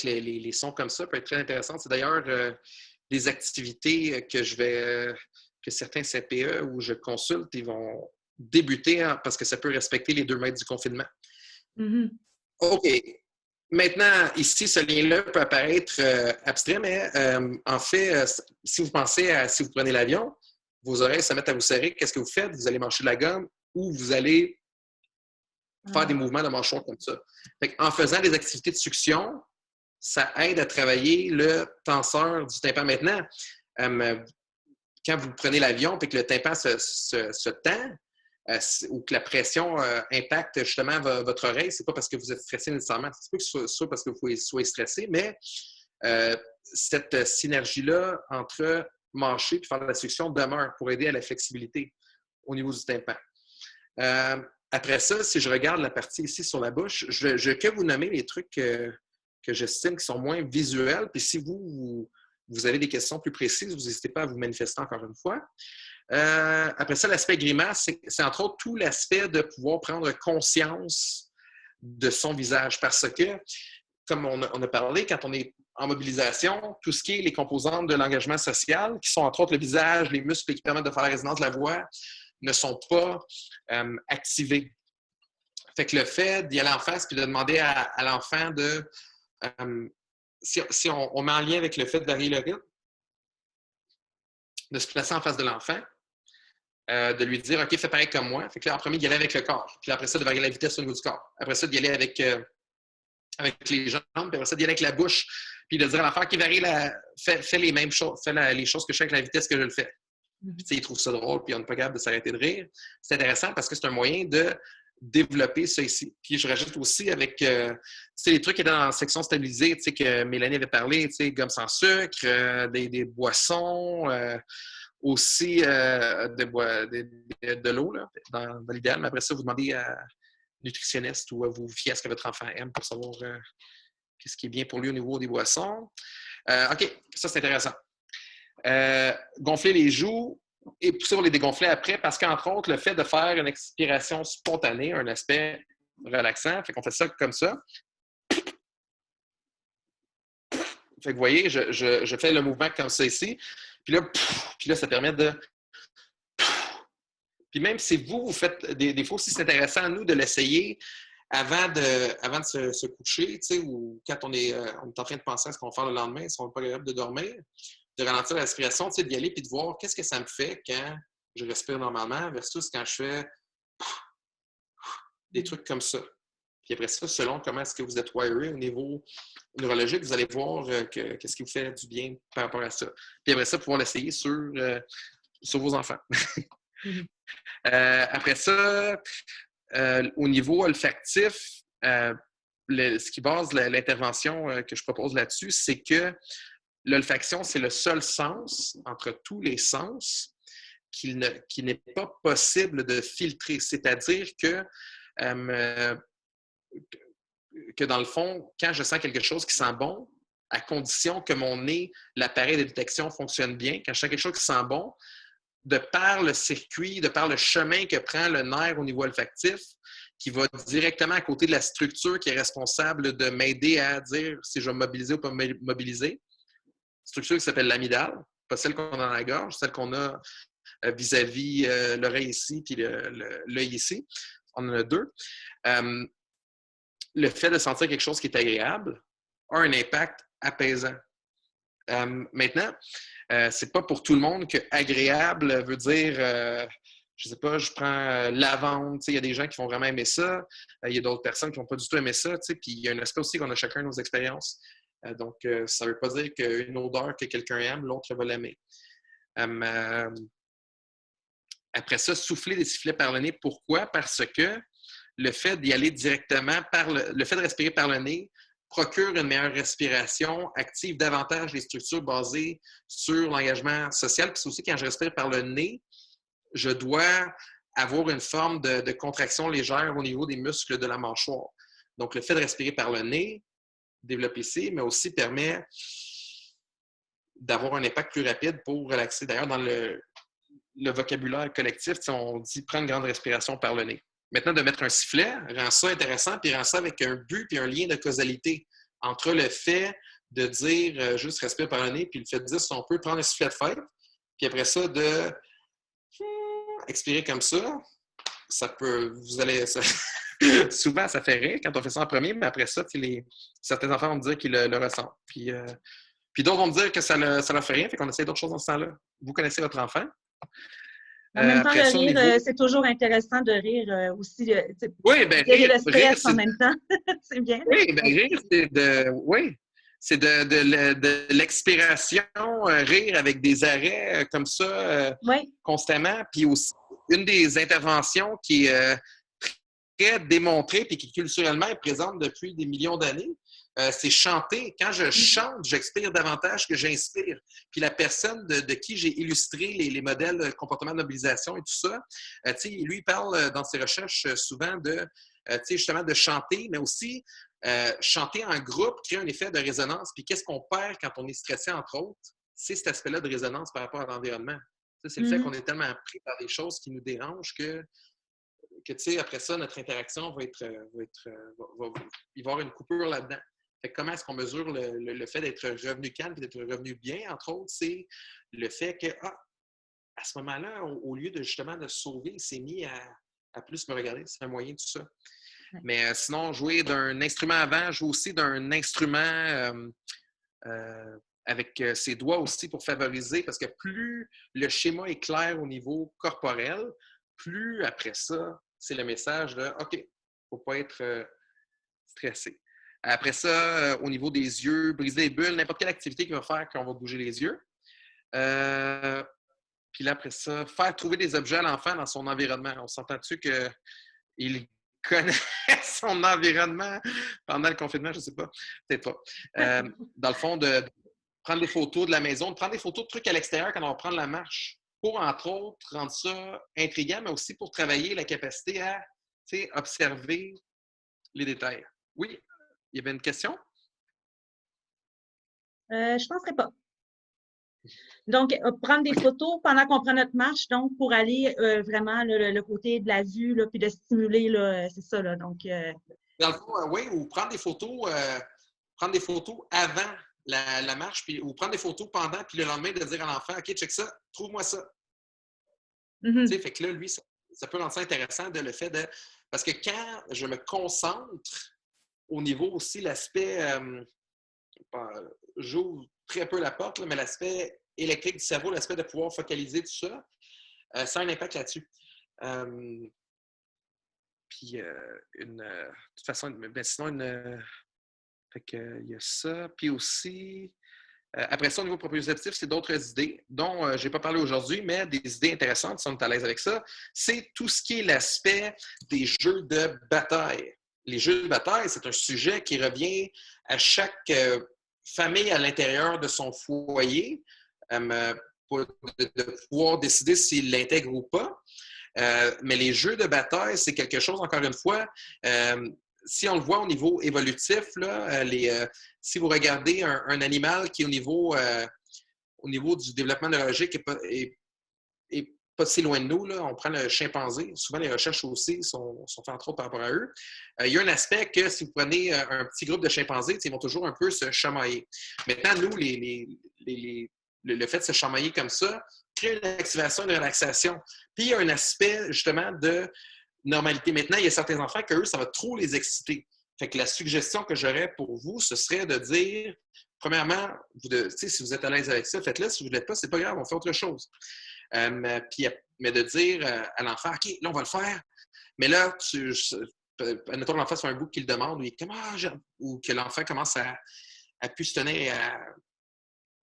les sons comme ça peut être très intéressante. C'est d'ailleurs des activités que certains CPE où je consulte, ils vont débuter parce que ça peut respecter les 2 mètres du confinement. Mm-hmm. OK. Maintenant, ici, ce lien-là peut apparaître abstrait, mais en fait, si vous pensez si vous prenez l'avion, vos oreilles se mettent à vous serrer, qu'est-ce que vous faites? Vous allez mâcher de la gomme ou vous allez faire des mouvements de mâchoire comme ça. En faisant des activités de succion, ça aide à travailler le tenseur du tympan. Maintenant, quand vous prenez l'avion et que le tympan se tend, ou que la pression impacte justement votre oreille, c'est pas parce que vous êtes stressé nécessairement, c'est pas que ce soit parce que vous soyez stressé, mais cette synergie-là entre mâcher et faire de la succion demeure pour aider à la flexibilité au niveau du tympan. Après ça, si je regarde la partie ici sur la bouche, je vais que vous nommer les trucs que j'estime qui sont moins visuels. Puis si vous avez des questions plus précises, vous n'hésitez pas à vous manifester encore une fois. Après ça, l'aspect grimace, c'est entre autres tout l'aspect de pouvoir prendre conscience de son visage. Parce que, comme on a parlé, quand on est en mobilisation, tout ce qui est les composantes de l'engagement social, qui sont entre autres le visage, les muscles qui permettent de faire la résonance de la voix, ne sont pas activés. Fait que le fait d'y aller en face puis de demander à l'enfant de... si on met en lien avec le fait de varier le rythme, de se placer en face de l'enfant, de lui dire « OK, fais pareil comme moi ». Fait que là, en premier, d'y aller avec le corps. Puis après ça, de varier la vitesse au niveau du corps. Après ça, d'y aller avec les jambes. Puis après ça, d'y aller avec la bouche. Puis de dire à l'enfant qui varie fais les mêmes choses, les choses que je fais avec la vitesse que je le fais. Puis, il trouve ça drôle, puis on n'est pas capable de s'arrêter de rire. C'est intéressant parce que c'est un moyen de développer ça ici. Puis je rajoute aussi avec les trucs qui étaient dans la section stabilisée, que Mélanie avait parlé, gomme sans sucre, des boissons, aussi de l'eau, là, dans l'idéal. Mais après ça, vous demandez à nutritionniste ou à vous fier à ce que votre enfant aime pour savoir qu'est-ce qui est bien pour lui au niveau des boissons. OK, ça c'est intéressant. Gonfler les joues et pousser pour les dégonfler après parce qu'entre autres, le fait de faire une expiration spontanée, un aspect relaxant, fait qu'on fait ça comme ça. Fait que vous voyez, je fais le mouvement comme ça ici. Puis là, ça permet de... Puis même si vous faites des fois aussi, c'est intéressant à nous de l'essayer avant de se coucher, ou quand on est en train de penser à ce qu'on va faire le lendemain, si on n'est pas capable de dormir, de ralentir la respiration, d'y aller et de voir qu'est-ce que ça me fait quand je respire normalement versus quand je fais des trucs comme ça. Puis après ça, selon comment est-ce que vous êtes wiré au niveau neurologique, vous allez voir qu'est-ce qui vous fait du bien par rapport à ça. Puis après ça, pouvoir l'essayer sur vos enfants. Après ça, au niveau olfactif, ce qui base l'intervention que je propose là-dessus, c'est que l'olfaction, c'est le seul sens, entre tous les sens, qui n'est pas possible de filtrer. C'est-à-dire que dans le fond, quand je sens quelque chose qui sent bon, à condition que mon nez, l'appareil de détection fonctionne bien, quand je sens quelque chose qui sent bon, de par le circuit, de par le chemin que prend le nerf au niveau olfactif, qui va directement à côté de la structure qui est responsable de m'aider à dire si je vais me mobiliser ou pas me mobiliser. Structure qui s'appelle l'amygdale, pas celle qu'on a dans la gorge, celle qu'on a vis-à-vis l'oreille ici puis l'œil ici. On en a deux. Le fait de sentir quelque chose qui est agréable a un impact apaisant. Maintenant, c'est pas pour tout le monde que agréable veut dire, je sais pas, je prends lavande, il y a des gens qui vont vraiment aimer ça, il y a d'autres personnes qui vont pas du tout aimer ça, puis il y a un aspect aussi qu'on a chacun nos expériences. Donc, ça veut pas dire qu'une odeur que quelqu'un aime, l'autre va l'aimer. Après ça, souffler des sifflets par le nez. Pourquoi? Parce que le fait d'y aller directement le fait de respirer par le nez procure une meilleure respiration, active davantage les structures basées sur l'engagement social. Puis c'est aussi quand je respire par le nez, je dois avoir une forme de contraction légère au niveau des muscles de la mâchoire. Donc, le fait de respirer par le nez développe ici, mais aussi permet d'avoir un impact plus rapide pour relaxer. D'ailleurs, dans le vocabulaire collectif, on dit « prendre une grande respiration par le nez ». Maintenant, de mettre un sifflet rend ça intéressant, puis rend ça avec un but puis un lien de causalité entre le fait de dire juste respire par le nez, puis le fait de dire si on peut prendre un sifflet de fête, puis après ça, de expirer comme ça, ça peut, vous allez, souvent ça fait rire quand on fait ça en premier, mais après ça, certains enfants vont me dire qu'ils le ressentent. Puis d'autres vont me dire que ça leur fait rien, fait qu'on essaie d'autres choses dans ce temps-là. Vous connaissez votre enfant, En même temps, Après le ça, au rire, niveau... c'est toujours intéressant de rire aussi, Oui, ben gérer le rire, stress en même temps. C'est bien. oui, ben rire, c'est de l'expiration, rire avec des arrêts comme ça Oui. constamment. Puis aussi, une des interventions qui est très démontrée et qui culturellement est présente depuis des millions d'années, c'est chanter. Quand je chante, j'expire davantage que j'inspire. Puis la personne de qui j'ai illustré les modèles de comportement de mobilisation et tout ça, lui, il parle dans ses recherches souvent de, justement, de chanter, mais aussi chanter en groupe crée un effet de résonance. Puis qu'est-ce qu'on perd quand on est stressé, entre autres? C'est cet aspect-là de résonance par rapport à l'environnement. C'est le fait qu'on est tellement pris par des choses qui nous dérangent que après ça, notre interaction va être, il va y avoir une coupure là-dedans. Fait que comment est-ce qu'on mesure le fait d'être revenu calme et d'être revenu bien, entre autres, c'est le fait que, à ce moment-là, au lieu de justement de se sauver, il s'est mis à plus me regarder. C'est un moyen de tout ça. Ouais. Mais sinon, jouer d'un instrument avant, jouer aussi d'un instrument avec ses doigts aussi pour favoriser, parce que plus le schéma est clair au niveau corporel, plus après ça, c'est le message de OK, il ne faut pas être stressé. Après ça, au niveau des yeux, briser les bulles, n'importe quelle activité qui va faire qu'on va bouger les yeux. Puis là, après ça, faire trouver des objets à l'enfant dans son environnement. On s'entend-tu qu'il connaît son environnement pendant le confinement? Je ne sais pas. Peut-être pas. Dans le fond, de prendre des photos de la maison, de prendre des photos de trucs à l'extérieur quand on va prendre la marche, pour, entre autres, rendre ça intriguant, mais aussi pour travailler la capacité à observer les détails. Oui, il y avait une question? Je ne penserais pas. Donc, prendre des photos pendant qu'on prend notre marche, donc pour aller vraiment le côté de la vue, là, puis de stimuler, là, c'est ça. Là, donc, Dans le fond, oui, ou prendre des photos avant la marche, ou prendre des photos pendant, puis le lendemain, de dire à l'enfant, OK, check ça, trouve-moi ça. Fait que là, lui, ça peut rendre ça intéressant de le fait de... Parce que quand je me concentre au niveau aussi, l'aspect... j'ouvre très peu la porte, là, mais l'aspect électrique du cerveau, l'aspect de pouvoir focaliser tout ça, ça a un impact là-dessus. Puis, de toute façon, sinon, fait que, il y a ça. Puis aussi, après ça, au niveau proprioceptif, c'est d'autres idées dont je n'ai pas parlé aujourd'hui, mais des idées intéressantes, si on est à l'aise avec ça. C'est tout ce qui est l'aspect des jeux de bataille. Les jeux de bataille, c'est un sujet qui revient à chaque famille à l'intérieur de son foyer de pouvoir décider s'il l'intègre ou pas. Mais les jeux de bataille, c'est quelque chose, encore une fois, si on le voit au niveau évolutif, là, si vous regardez un animal qui est au niveau du développement neurologique est pas si loin de nous, là, on prend le chimpanzé, souvent les recherches aussi sont faites entre autres par rapport à eux. Il y a un aspect que si vous prenez un petit groupe de chimpanzés, ils vont toujours un peu se chamailler. Maintenant, nous, le fait de se chamailler comme ça crée une activation, une relaxation. Puis il y a un aspect justement de normalité. Maintenant, il y a certains enfants que eux, ça va trop les exciter. Fait que la suggestion que j'aurais pour vous, ce serait de dire, premièrement, si vous êtes à l'aise avec ça, faites-le. Si vous ne l'êtes pas, c'est pas grave, on fait autre chose. Mais de dire à l'enfant, OK, là, on va le faire. Mais là, admettons que l'enfant soit un bout qu'il demande, ou que l'enfant commence à plus se tenir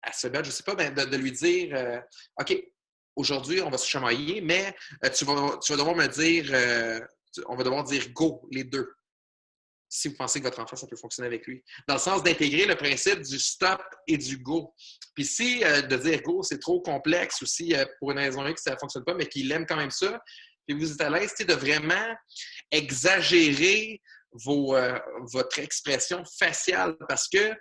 à se battre, je ne sais pas, de lui dire, OK, aujourd'hui, on va se chamailler, mais tu vas devoir me dire, on va devoir dire go, les deux, si vous pensez que votre enfant, ça peut fonctionner avec lui. Dans le sens d'intégrer le principe du stop et du go. Puis si de dire go, c'est trop complexe, ou si pour une raison X, ça ne fonctionne pas, mais qu'il aime quand même ça, puis vous êtes à l'aise de vraiment exagérer votre expression faciale, parce que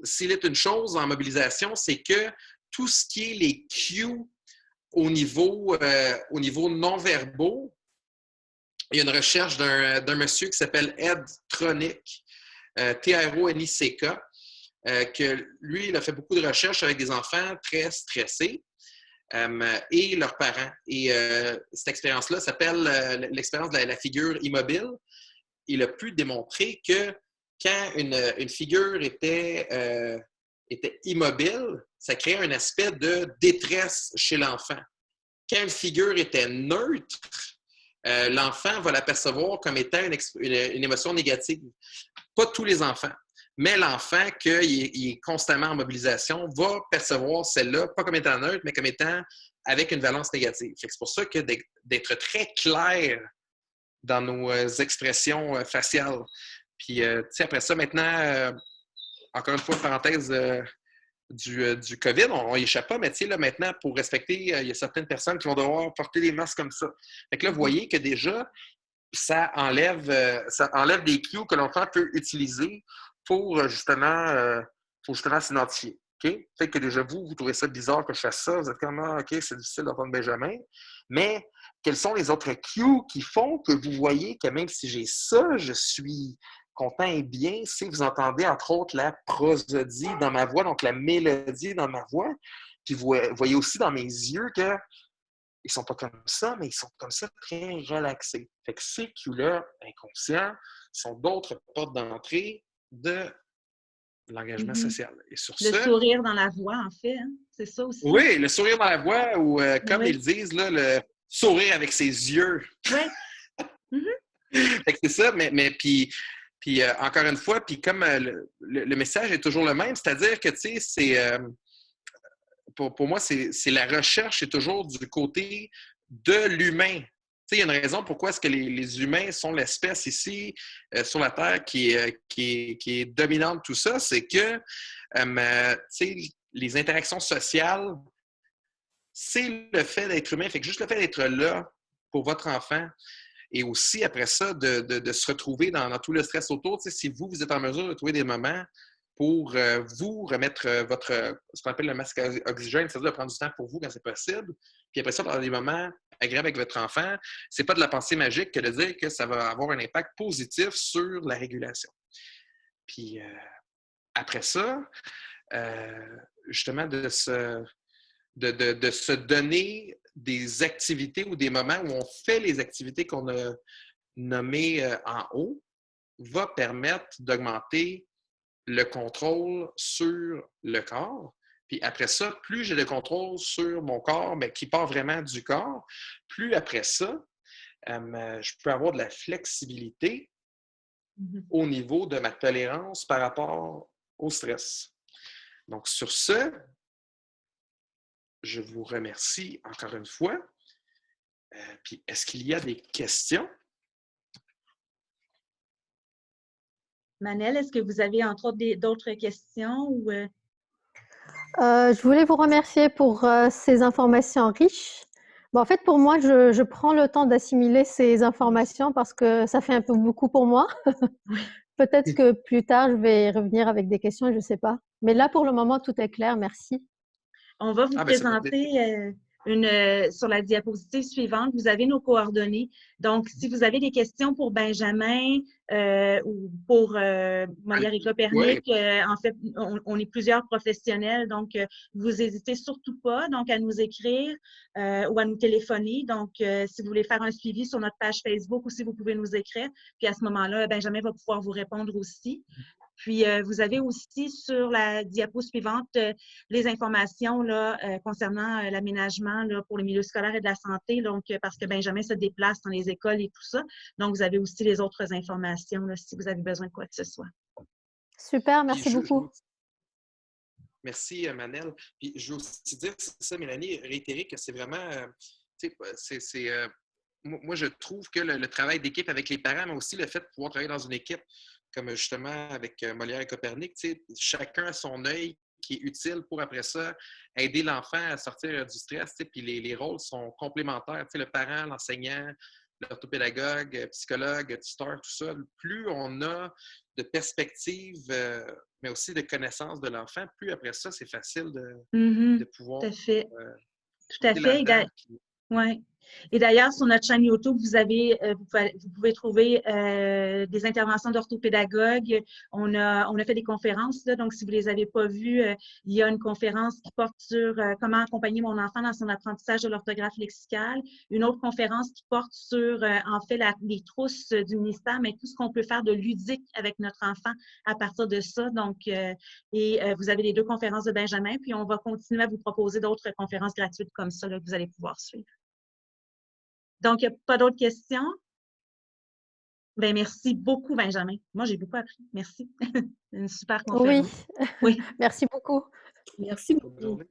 s'il est une chose en mobilisation, c'est que tout ce qui est les cues au niveau non-verbaux, il y a une recherche d'un monsieur qui s'appelle Ed Tronick, Tronick, que lui, il a fait beaucoup de recherches avec des enfants très stressés et leurs parents. Et cette expérience-là s'appelle l'expérience de la figure immobile. Il a pu démontrer que quand une figure était immobile, ça créait un aspect de détresse chez l'enfant. quand une figure était neutre, l'enfant va l'apercevoir comme étant une émotion négative. Pas tous les enfants, mais l'enfant qui est constamment en mobilisation va percevoir celle-là, pas comme étant neutre, mais comme étant avec une valence négative. C'est pour ça que d'être très clair dans nos expressions faciales. Puis, après ça, maintenant, encore une fois, parenthèse du COVID, on n'y échappe pas, mais là, maintenant, pour respecter, il y a certaines personnes qui vont devoir porter des masques comme ça. Fait que là, vous voyez que déjà, ça enlève des cues que l'enfant peut utiliser pour justement s'identifier. Okay? Peut-être que déjà vous trouvez ça bizarre que je fasse ça, vous êtes comme OK, c'est difficile d'entendre Benjamin. Mais quels sont les autres cues qui font que vous voyez que même si j'ai ça, je suis content et bien si vous entendez entre autres la prosodie dans ma voix, donc la mélodie dans ma voix. Puis vous voyez aussi dans mes yeux que ils sont pas comme ça, mais ils sont comme ça très relaxés. Fait que ces cues-là, inconscients, sont d'autres portes d'entrée de l'engagement social. Et sur Le sourire dans la voix, en fait, hein? C'est ça aussi. Oui, le sourire dans la voix, ou comme ils disent, là, le sourire avec ses yeux. Oui. Fait que c'est ça, mais puis encore une fois, puis comme le message est toujours le même, c'est-à-dire que, tu sais, c'est... Pour moi, c'est la recherche, c'est toujours du côté de l'humain. Tu sais, il y a une raison pourquoi est-ce que les humains sont l'espèce ici sur la Terre qui est dominante tout ça, c'est que tu sais, les interactions sociales, c'est le fait d'être humain. Fait que juste le fait d'être là pour votre enfant et aussi après ça, de se retrouver dans tout le stress autour. Tu sais, si vous êtes en mesure de trouver des moments pour vous remettre ce qu'on appelle le masque à oxygène, c'est-à-dire de prendre du temps pour vous quand c'est possible. Puis après ça, dans des moments agréables avec votre enfant, c'est pas de la pensée magique que de dire que ça va avoir un impact positif sur la régulation. Puis après ça, justement, de se donner des activités ou des moments où on fait les activités qu'on a nommées en haut va permettre d'augmenter le contrôle sur le corps. Puis après ça, plus j'ai le contrôle sur mon corps, mais qui part vraiment du corps, plus après ça, je peux avoir de la flexibilité au niveau de ma tolérance par rapport au stress. Donc, sur ce, je vous remercie encore une fois. Puis, est-ce qu'il y a des questions? Manel, est-ce que vous avez entre autres d'autres questions? Ou, Je voulais vous remercier pour ces informations riches. Bon, en fait, pour moi, je prends le temps d'assimiler ces informations parce que ça fait un peu beaucoup pour moi. Peut-être que plus tard, je vais revenir avec des questions, je ne sais pas. Mais là, pour le moment, tout est clair. Merci. on va vous présenter sur la diapositive suivante. Vous avez nos coordonnées. Donc, si vous avez des questions pour Benjamin ou pour Molière et Copernic, en fait, on est plusieurs professionnels, donc vous n'hésitez surtout pas donc, à nous écrire ou à nous téléphoner. Donc, si vous voulez faire un suivi sur notre page Facebook aussi, vous pouvez nous écrire. Puis à ce moment-là, Benjamin va pouvoir vous répondre aussi. Puis, vous avez aussi sur la diapo suivante les informations là, concernant l'aménagement pour le milieu scolaire et de la santé, donc parce que Benjamin se déplace dans les écoles et tout ça. Donc, vous avez aussi les autres informations là, si vous avez besoin de quoi que ce soit. Super, merci beaucoup. Merci, Manel. Puis, je veux aussi dire, c'est ça, Mélanie, réitérer que c'est vraiment... moi, je trouve que le travail d'équipe avec les parents, mais aussi le fait de pouvoir travailler dans une équipe, comme justement avec Molière et Copernic, chacun a son œil qui est utile pour, après ça, aider l'enfant à sortir du stress. Puis les rôles sont complémentaires. Le parent, l'enseignant, l'orthopédagogue, psychologue, tuteur, tout ça. Plus on a de perspectives, mais aussi de connaissances de l'enfant, plus après ça, c'est facile de pouvoir... Tout à fait. Tout à fait. Oui. Et d'ailleurs, sur notre chaîne YouTube, vous pouvez trouver des interventions d'orthopédagogues. On a fait des conférences, là, donc si vous ne les avez pas vues, il y a une conférence qui porte sur comment accompagner mon enfant dans son apprentissage de l'orthographe lexicale, une autre conférence qui porte sur, en fait, les trousses du ministère, mais tout ce qu'on peut faire de ludique avec notre enfant à partir de ça. Donc, vous avez les deux conférences de Benjamin, puis on va continuer à vous proposer d'autres conférences gratuites comme ça là, que vous allez pouvoir suivre. Donc, il n'y a pas d'autres questions? Bien, merci beaucoup, Benjamin. Moi, j'ai beaucoup appris. Merci. Une super Oui, conférence. Oui. merci beaucoup. Merci Bonne beaucoup. journée.